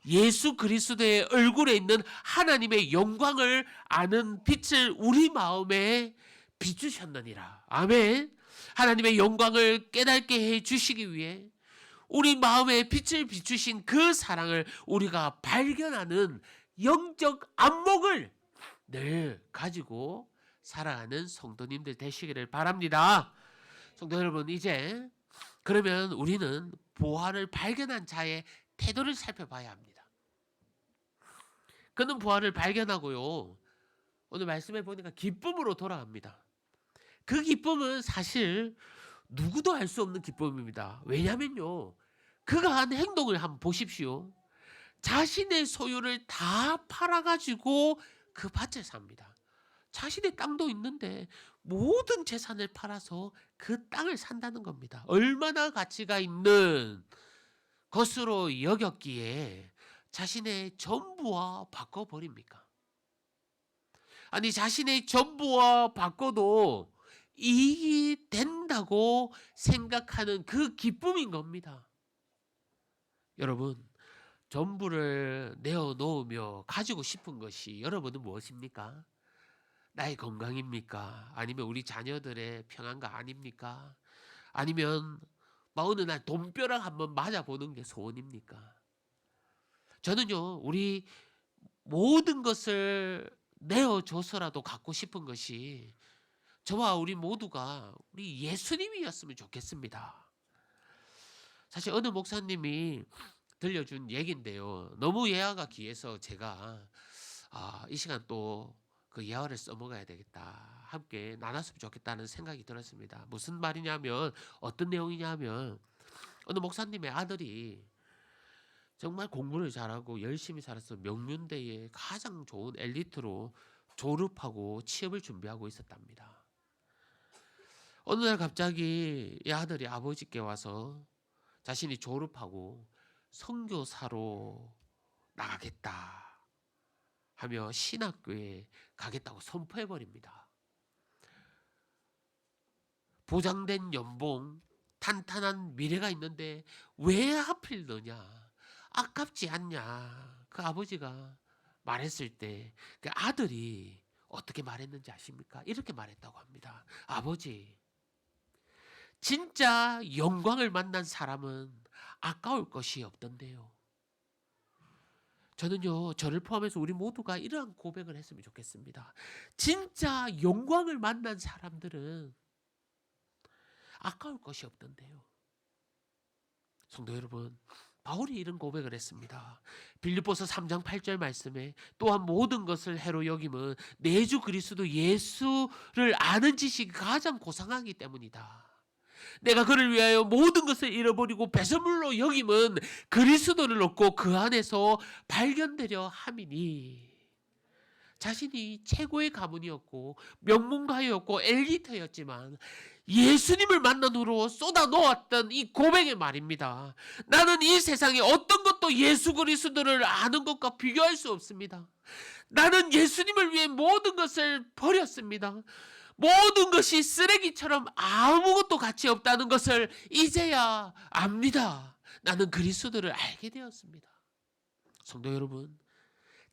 예수 그리스도의 얼굴에 있는 하나님의 영광을 아는 빛을 우리 마음에 비추셨느니라. 아멘. 하나님의 영광을 깨닫게 해 주시기 위해 우리 마음에 빛을 비추신 그 사랑을 우리가 발견하는 영적 안목을 늘 가지고 살아가는 성도님들 되시기를 바랍니다. 성도 여러분, 이제 그러면 우리는 부활을 발견한 자의 태도를 살펴봐야 합니다. 그는 부활을 발견하고요, 오늘 말씀해 보니까 기쁨으로 돌아갑니다. 그 기쁨은 사실 누구도 알 수 없는 기쁨입니다. 왜냐면요, 그가 한 행동을 한번 보십시오. 자신의 소유를 다 팔아가지고 그 밭을 삽니다. 자신의 땅도 있는데 모든 재산을 팔아서 그 땅을 산다는 겁니다. 얼마나 가치가 있는 것으로 여겼기에 자신의 전부와 바꿔버립니까? 아니, 자신의 전부와 바꿔도 이익이 된다고 생각하는 그 기쁨인 겁니다. 여러분, 전부를 내어놓으며 가지고 싶은 것이 여러분은 무엇입니까? 나의 건강입니까? 아니면 우리 자녀들의 평안가 아닙니까? 아니면 어느 날 돈벼락 한번 맞아보는 게 소원입니까? 저는요, 우리 모든 것을 내어줘서라도 갖고 싶은 것이 저와 우리 모두가 우리 예수님이었으면 좋겠습니다. 사실 어느 목사님이 들려준 얘기인데요. 너무 예화가 귀해서 제가 이 시간 또 그 예화를 써먹어야 되겠다. 함께 나눴으면 좋겠다는 생각이 들었습니다. 무슨 말이냐면 어떤 내용이냐면 어느 목사님의 아들이 정말 공부를 잘하고 열심히 살아서 명문대의 가장 좋은 엘리트로 졸업하고 취업을 준비하고 있었답니다. 어느 날 갑자기 이 아들이 아버지께 와서 자신이 졸업하고 선교사로 나가겠다 하며 신학교에 가겠다고 선포해 버립니다. 보장된 연봉, 탄탄한 미래가 있는데 왜 하필 너냐? 아깝지 않냐? 그 아버지가 말했을 때 그 아들이 어떻게 말했는지 아십니까? 이렇게 말했다고 합니다. 아버지, 진짜 영광을 만난 사람은 아까울 것이 없던데요. 저는요, 저를 포함해서 우리 모두가 이러한 고백을 했으면 좋겠습니다. 진짜 영광을 만난 사람들은 아까울 것이 없던데요. 성도 여러분, 바울이 이런 고백을 했습니다. 빌립보서 3장 8절 말씀에 또한 모든 것을 해로 여김은 내 주 그리스도 예수를 아는 지식이 가장 고상하기 때문이다. 내가 그를 위하여 모든 것을 잃어버리고 배설물로 여김은 그리스도를 얻고 그 안에서 발견되려 함이니. 자신이 최고의 가문이었고 명문가였고 엘리트였지만 예수님을 만난 후로 쏟아놓았던 이 고백의 말입니다. 나는 이 세상에 어떤 것도 예수 그리스도를 아는 것과 비교할 수 없습니다. 나는 예수님을 위해 모든 것을 버렸습니다. 모든 것이 쓰레기처럼 아무것도 가치 없다는 것을 이제야 압니다. 나는 그리스도를 알게 되었습니다. 성도 여러분,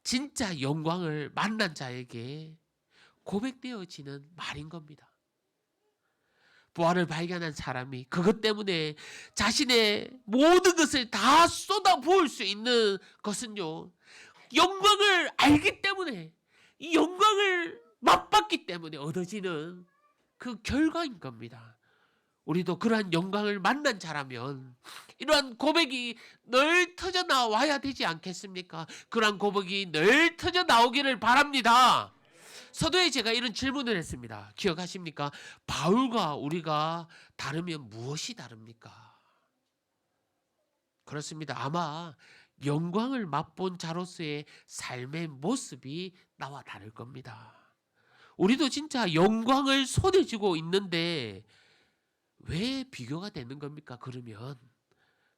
진짜 영광을 만난 자에게 고백되어지는 말인 겁니다. 부활을 발견한 사람이 그것 때문에 자신의 모든 것을 다 쏟아부을 수 있는 것은요, 영광을 알기 때문에, 이 영광을 맛봤기 때문에 얻어지는 그 결과인 겁니다. 우리도 그러한 영광을 만난 자라면 이러한 고백이 늘 터져 나와야 되지 않겠습니까? 그러한 고백이 늘 터져 나오기를 바랍니다. 서두에 제가 이런 질문을 했습니다. 기억하십니까? 바울과 우리가 다르면 무엇이 다릅니까? 그렇습니다. 아마 영광을 맛본 자로서의 삶의 모습이 나와 다를 겁니다. 우리도 진짜 영광을 손에 쥐고 있는데 왜 비교가 되는 겁니까? 그러면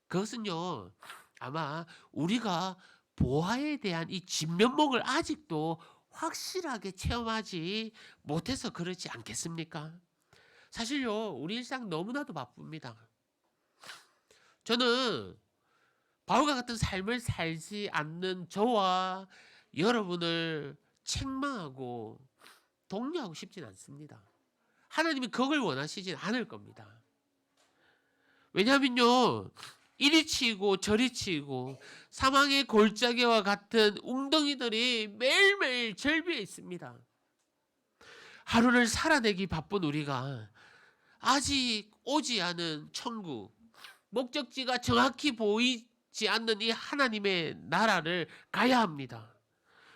그것은요, 아마 우리가 보화에 대한 이 진면목을 아직도 확실하게 체험하지 못해서 그렇지 않겠습니까? 사실요, 우리 일상 너무나도 바쁩니다. 저는 바울과 같은 삶을 살지 않는 저와 여러분을 책망하고 독려하고 싶진 않습니다. 하나님이 그걸 원하시진 않을 겁니다. 왜냐하면요, 이리 치이고 저리 치이고 사망의 골짜기와 같은 웅덩이들이 매일매일 절비에 있습니다. 하루를 살아내기 바쁜 우리가 아직 오지 않은 천국, 목적지가 정확히 보이지 않는 이 하나님의 나라를 가야 합니다.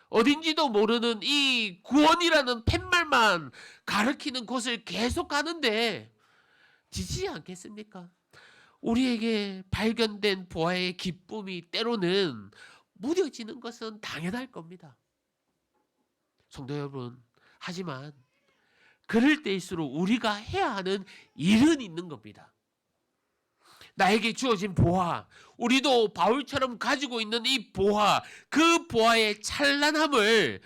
어딘지도 모르는 이 구원이라는 팻말만 가리키는 곳을 계속 가는데 지치지 않겠습니까? 우리에게 발견된 보아의 기쁨이 때로는 무뎌지는 것은 당연할 겁니다. 성도 여러분, 하지만 그럴 때일수록 우리가 해야 하는 일은 있는 겁니다. 나에게 주어진 보화, 우리도 바울처럼 가지고 있는 이 보화, 그 보화의 찬란함을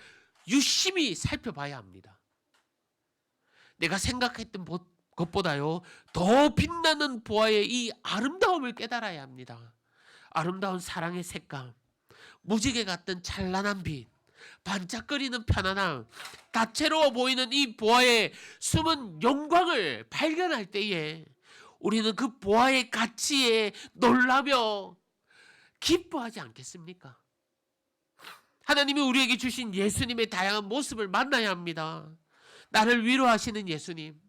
유심히 살펴봐야 합니다. 내가 생각했던 것보다요, 더 빛나는 보화의 이 아름다움을 깨달아야 합니다. 아름다운 사랑의 색감, 무지개 같은 찬란한 빛, 반짝거리는 편안함, 다채로워 보이는 이 보화의 숨은 영광을 발견할 때에 우리는 그 보화의 가치에 놀라며 기뻐하지 않겠습니까? 하나님이 우리에게 주신 예수님의 다양한 모습을 만나야 합니다. 나를 위로하시는 예수님,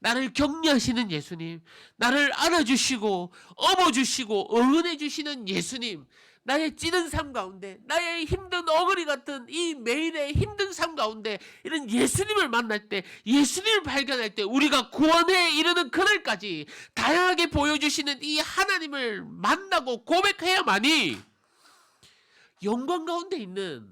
나를 격려하시는 예수님, 나를 안아주시고 업어주시고 응원해주시는 예수님, 나의 찌든 삶 가운데, 나의 힘든 어거리 같은 이 매일의 힘든 삶 가운데 이런 예수님을 만날 때, 예수님을 발견할 때 우리가 구원에 이르는 그날까지 다양하게 보여주시는 이 하나님을 만나고 고백해야만이 영광 가운데 있는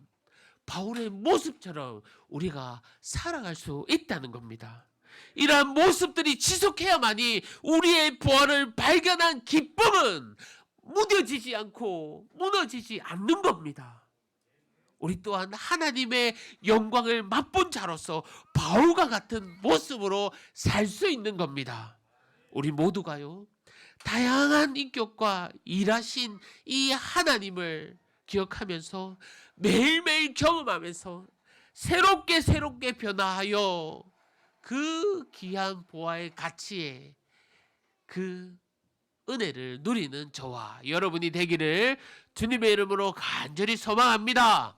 바울의 모습처럼 우리가 살아갈 수 있다는 겁니다. 이러한 모습들이 지속해야만이 우리의 부활을 발견한 기쁨은 무뎌지지 않고 무너지지 않는 겁니다. 우리 또한 하나님의 영광을 맛본 자로서 바울과 같은 모습으로 살 수 있는 겁니다. 우리 모두가요, 다양한 인격과 일하신 이 하나님을 기억하면서 매일매일 경험하면서 새롭게 변화하여 그 귀한 보화의 가치에 그 은혜를 누리는 저와 여러분이 되기를 주님의 이름으로 간절히 소망합니다.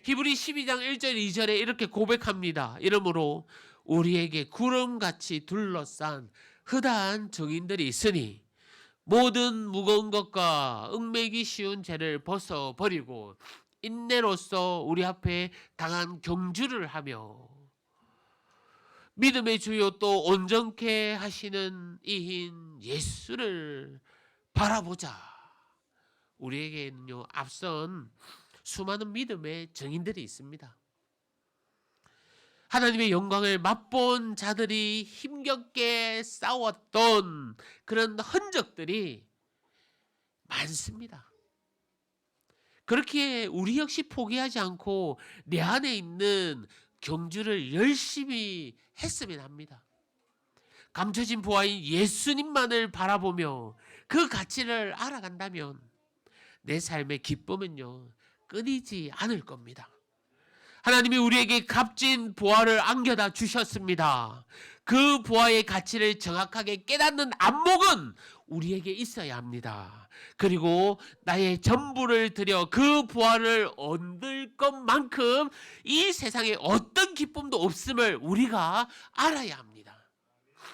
히브리 12장 1절 2절에 이렇게 고백합니다. 이러므로 우리에게 구름같이 둘러싼 허다한 증인들이 있으니 모든 무거운 것과 얽매기 쉬운 죄를 벗어버리고 인내로써 우리 앞에 당한 경주를 하며 믿음의 주요 또 온전케 하시는 이인 예수를 바라보자. 우리에게는요, 앞선 수많은 믿음의 증인들이 있습니다. 하나님의 영광을 맛본 자들이 힘겹게 싸웠던 그런 흔적들이 많습니다. 그렇게 우리 역시 포기하지 않고 내 안에 있는 경주를 열심히 했으면 합니다. 감춰진 보화인 예수님만을 바라보며 그 가치를 알아간다면 내 삶의 기쁨은요, 끊이지 않을 겁니다. 하나님이 우리에게 값진 보화를 안겨다 주셨습니다. 그 보화의 가치를 정확하게 깨닫는 안목은 우리에게 있어야 합니다. 그리고 나의 전부를 들여 그 보화를 얻을 것만큼 이 세상에 어떤 기쁨도 없음을 우리가 알아야 합니다.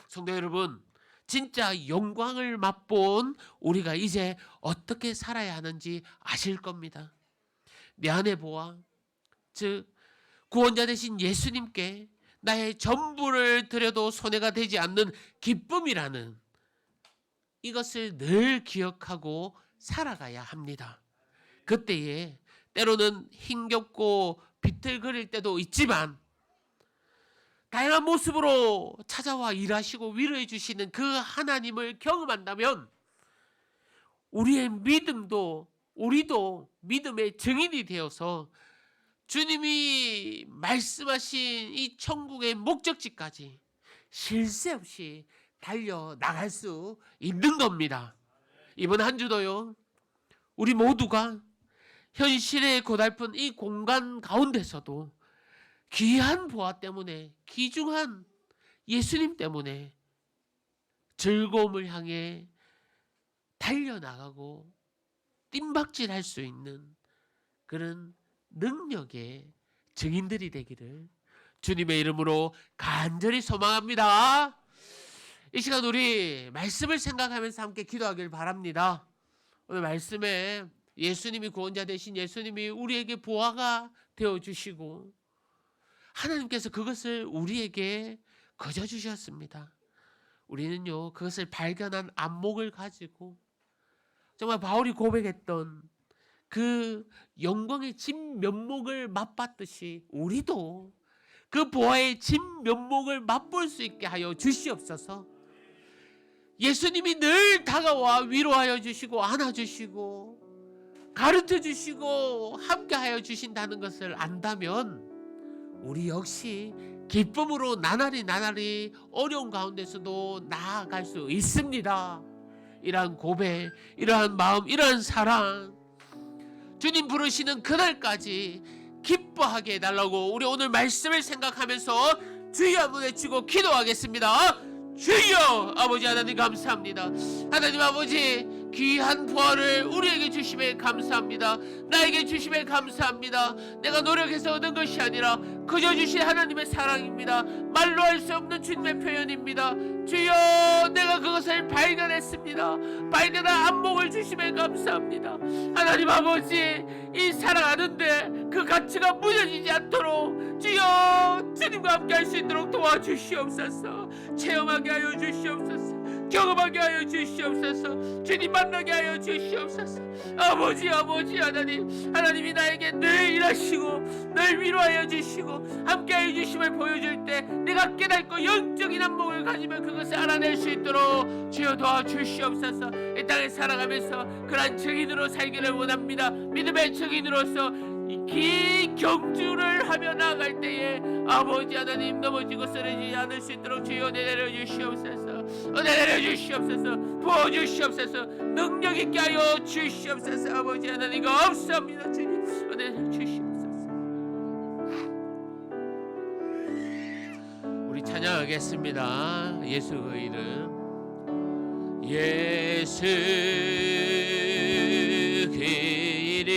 성도 여러분, 진짜 영광을 맛본 우리가 이제 어떻게 살아야 하는지 아실 겁니다. 내 안의 보화, 즉 구원자 되신 예수님께 나의 전부를 드려도 손해가 되지 않는 기쁨이라는 이것을 늘 기억하고 살아가야 합니다. 그때에 때로는 힘겹고 비틀거릴 때도 있지만 다양한 모습으로 찾아와 일하시고 위로해 주시는 그 하나님을 경험한다면 우리의 믿음도, 우리도 믿음의 증인이 되어서 주님이 말씀하신 이 천국의 목적지까지 쉴 새 없이 달려나갈 수 있는 겁니다. 이번 한 주도요, 우리 모두가 현실의 고달픈 이 공간 가운데서도 귀한 보화 때문에, 귀중한 예수님 때문에 즐거움을 향해 달려나가고 뜀박질할 수 있는 그런 능력의 증인들이 되기를 주님의 이름으로 간절히 소망합니다. 이 시간 우리 말씀을 생각하면서 함께 기도하길 바랍니다. 오늘 말씀에 예수님이 구원자 되신 예수님이 우리에게 보화가 되어주시고 하나님께서 그것을 우리에게 거저주셨습니다. 우리는요, 그것을 발견한 안목을 가지고 정말 바울이 고백했던 그 영광의 진면목을 맛봤듯이 우리도 그 보화의 진면목을 맛볼 수 있게 하여 주시옵소서. 예수님이 늘 다가와 위로하여 주시고 안아주시고 가르쳐 주시고 함께하여 주신다는 것을 안다면 우리 역시 기쁨으로 나날이 어려운 가운데서도 나아갈 수 있습니다. 이러한 고백, 이러한 마음, 이러한 사랑, 주님 부르시는 그날까지 기뻐하게 해달라고 우리 오늘 말씀을 생각하면서 주여 한번 외치고 기도하겠습니다. 주여! 아버지 하나님 감사합니다. 하나님 아버지, 귀한 부활을 우리에게 주심에 감사합니다. 나에게 주심에 감사합니다. 내가 노력해서 얻은 것이 아니라 그저 주신 하나님의 사랑입니다. 말로 할 수 없는 주님의 표현입니다. 주여, 내가 그것을 발견했습니다. 발견한 안목을 주심에 감사합니다. 하나님 아버지, 이 살아가는데 그 가치가 무뎌지지 않도록 주여, 주님과 함께 할 수 있도록 도와주시옵소서. 체험하게 하여 주시옵소서. 경험하게 하여 주시옵소서. 주님 만나게 하여 주시옵소서. 아버지 하나님이 나에게 늘 일하시고 늘 위로하여 주시고 함께 하여 주심을 보여줄 때 내가 깨닫고 영적인 안목을 가지면 그것을 알아낼 수 있도록 주여 도와주시옵소서. 이 땅에 살아가면서 그러한 증인으로 살기를 원합니다. 믿음의 증인으로서 긴 경주를 하며 나아갈 때에 아버지 하나님 넘어지고 쓰러지지 않을 수 있도록 주여 은혜 내려주시옵소서. 은혜 내려주시옵소서. 부어주시옵소서. 능력 있게 하여 주시옵소서. 아버지 하나님과 없사옵니다. 주님 은혜 내려주시옵소서. 우리 찬양하겠습니다. 예수 그 이름, 예수 그 이름,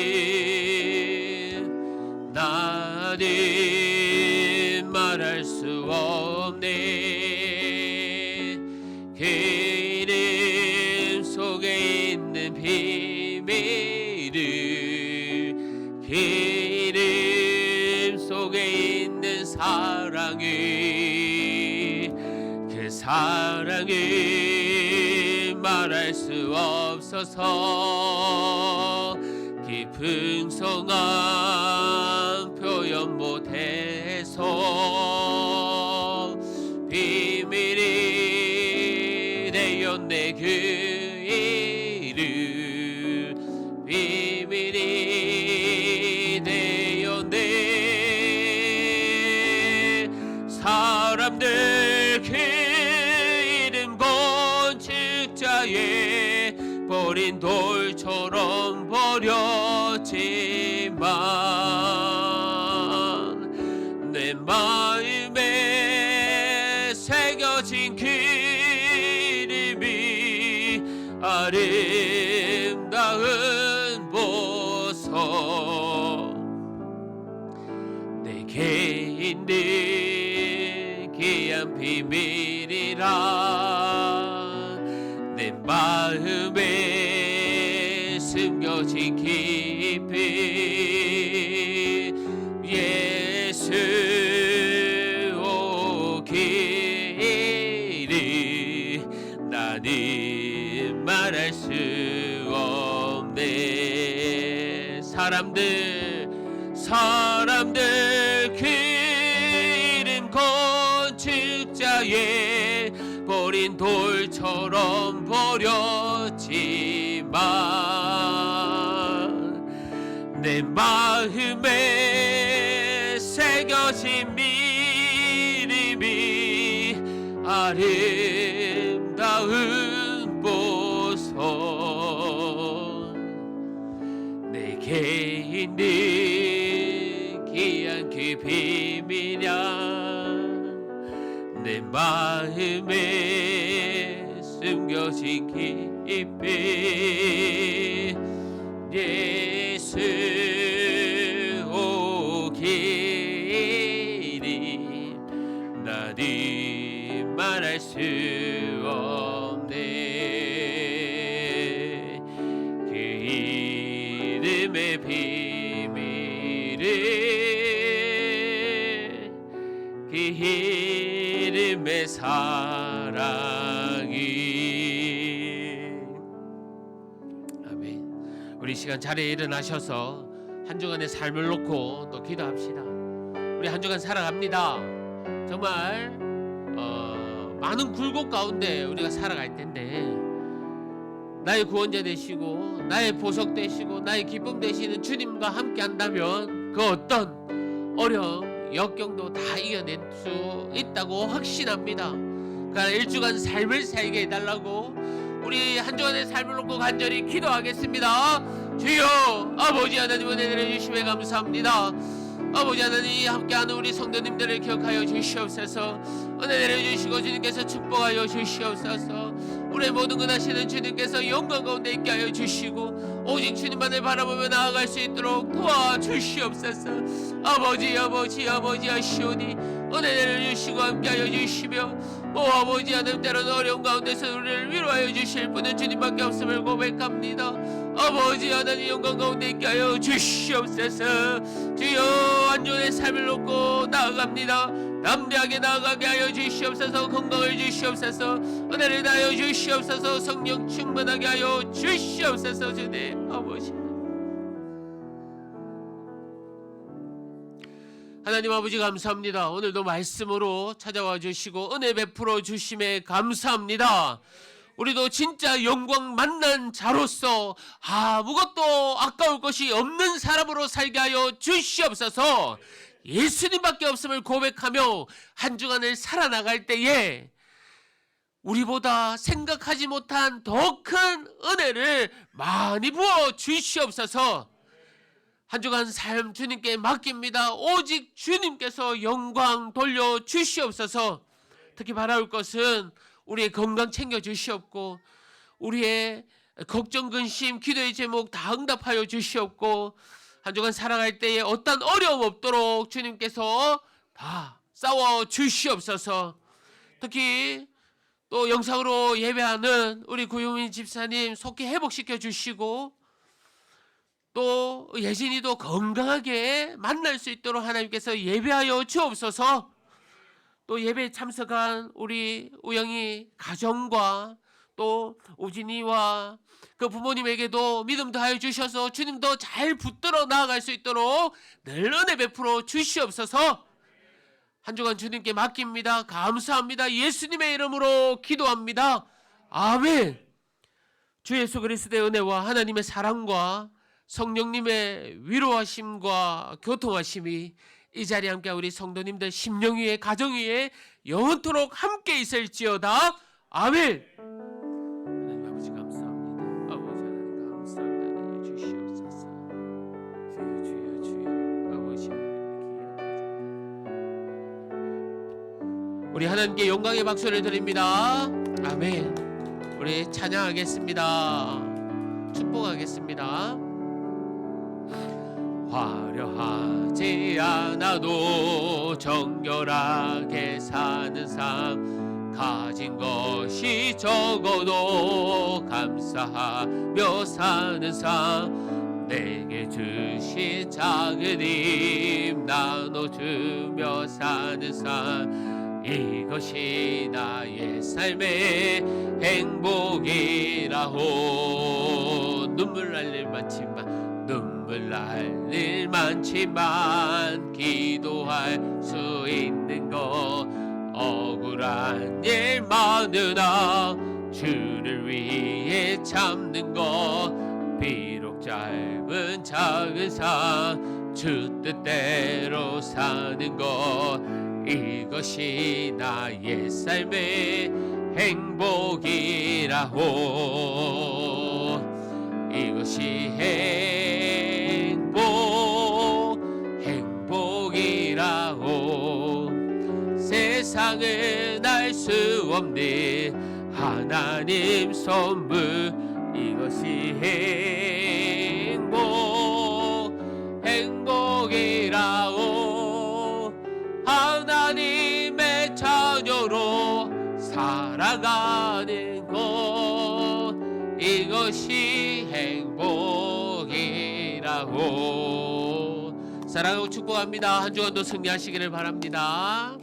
나는 말할 수 없네. 그 이름 속에 있는 비밀을, 그 이름 속에 있는 사랑을, 그 사랑을 말할 수 없어서 깊은 성함 표현 못해서 비밀이 되었네. 그 이름 비밀이 되었네. 사람들 그 이름 건축자의 버린 돌처럼 버렸지만 내 마음에 새겨진 그 이름이 아름다운 보석, 내게 있는 귀한 비밀이라 내 마음에 숨겨진 깊이 예수 오기를 나는 말할 수 없네. 사람들 그 이름 건축자의 버린 돌처럼 버렸지만 내 마음에 새겨진 이름이 아름다운 보석, 내게 있는 귀한 그 비밀이야 내 마음에 숨겨진 깊이 예수 오기를 나는 말할 수 없네. 그 이름의 비밀을, 그 이름의 사랑이. 아멘. 우리 시간 자리에 일어나셔서 한 주간의 삶을 놓고 또 기도합시다. 우리 한 주간 살아갑니다. 정말 많은 굴곡 가운데 우리가 살아갈 텐데 나의 구원자 되시고 나의 보석 되시고 나의 기쁨 되시는 주님과 함께 한다면 그 어떤 어려움 역경도 다 이겨낼 수 있다고 확신합니다. 그러니까 일주간 삶을 살게 해달라고 우리 한 주간의 삶을 놓고 간절히 기도하겠습니다. 주여, 아버지 하나님 은혜 내려주심에 감사합니다. 아버지 하나님 함께하는 우리 성도님들을 기억하여 주시옵소서. 은혜 내려주시고 주님께서 축복하여 주시옵소서. 우리의 모든 것 하시는 주님께서 영광 가운데 있게 하여 주시고 오직 주님만을 바라보며 나아갈 수 있도록 도와주시옵소서. 아버지 하시오니 은혜를 주시고 함께하여 주시며 아버지 하나님 때로는 어려운 가운데서 우리를 위로하여 주실 분은 주님밖에 없음을 고백합니다. 아버지 하나님 영광 가운데 있게 하여 주시옵소서. 주여 안전의 삶을 놓고 나아갑니다. 담대하게 나아가게 하여 주시옵소서. 건강을 주시옵소서. 은혜를 다하여 주시옵소서. 성령 충만하게 하여 주시옵소서. 주님 아버지 하나님 아버지 감사합니다. 오늘도 말씀으로 찾아와 주시고 은혜 베풀어 주심에 감사합니다. 우리도 진짜 영광 만난 자로서 아무것도 아까울 것이 없는 사람으로 살게 하여 주시옵소서. 예수님밖에 없음을 고백하며 한 주간을 살아나갈 때에 우리보다 생각하지 못한 더 큰 은혜를 많이 부어 주시옵소서. 한 주간 삶 주님께 맡깁니다. 오직 주님께서 영광 돌려 주시옵소서. 특히 바라올 것은 우리의 건강 챙겨 주시옵고 우리의 걱정 근심 기도의 제목 다 응답하여 주시옵고 한 주간 살아갈 때에 어떤 어려움 없도록 주님께서 다 싸워 주시옵소서. 특히 또 영상으로 예배하는 우리 구용민 집사님 속히 회복시켜 주시고 또 예진이도 건강하게 만날 수 있도록 하나님께서 예배하여 주옵소서. 또 예배에 참석한 우리 우영이 가정과 또 우진이와 그 부모님에게도 믿음 더하여 주셔서 주님도 잘 붙들어 나아갈 수 있도록 늘 은혜 베풀어 주시옵소서. 한 주간 주님께 맡깁니다. 감사합니다. 예수님의 이름으로 기도합니다. 아멘. 주 예수 그리스도의 은혜와 하나님의 사랑과 성령님의 위로하심과 교통하심이 이 자리에 함께 우리 성도님들 심령 위에 가정 위에 영원토록 함께 있을지어다. 아멘. 하나님 아버지 감사합니다. 아버지 하나님 감사합니다. 하나님 주시옵소서. 주여 아버지 우리 하나님께 영광의 박수를 드립니다. 아멘. 우리 찬양하겠습니다. 축복하겠습니다. 화려하지 않아도 정결하게 사는 삶 가진 것이 적어도 감사하며 사는 삶 내게 주신 작은 힘 나눠주며 사는 삶 이것이 나의 삶의 행복이라고 눈물 날 일 많지만 눈물 날 일 많지만 기도할 수 있는 것 억울한 일 많으나 주를 위해 참는 것 비록 짧은 작은 삶 주 뜻대로 사는 것 이것이 나의 삶의 행복이라고 이것이 행복이라고 세상은 알 수 없는 하나님 선물 이것이 행복이라고 하나님의 자녀로 살아가는 것 이것이 행복이라고 사랑하고 축복합니다. 한 주간도 승리하시기를 바랍니다.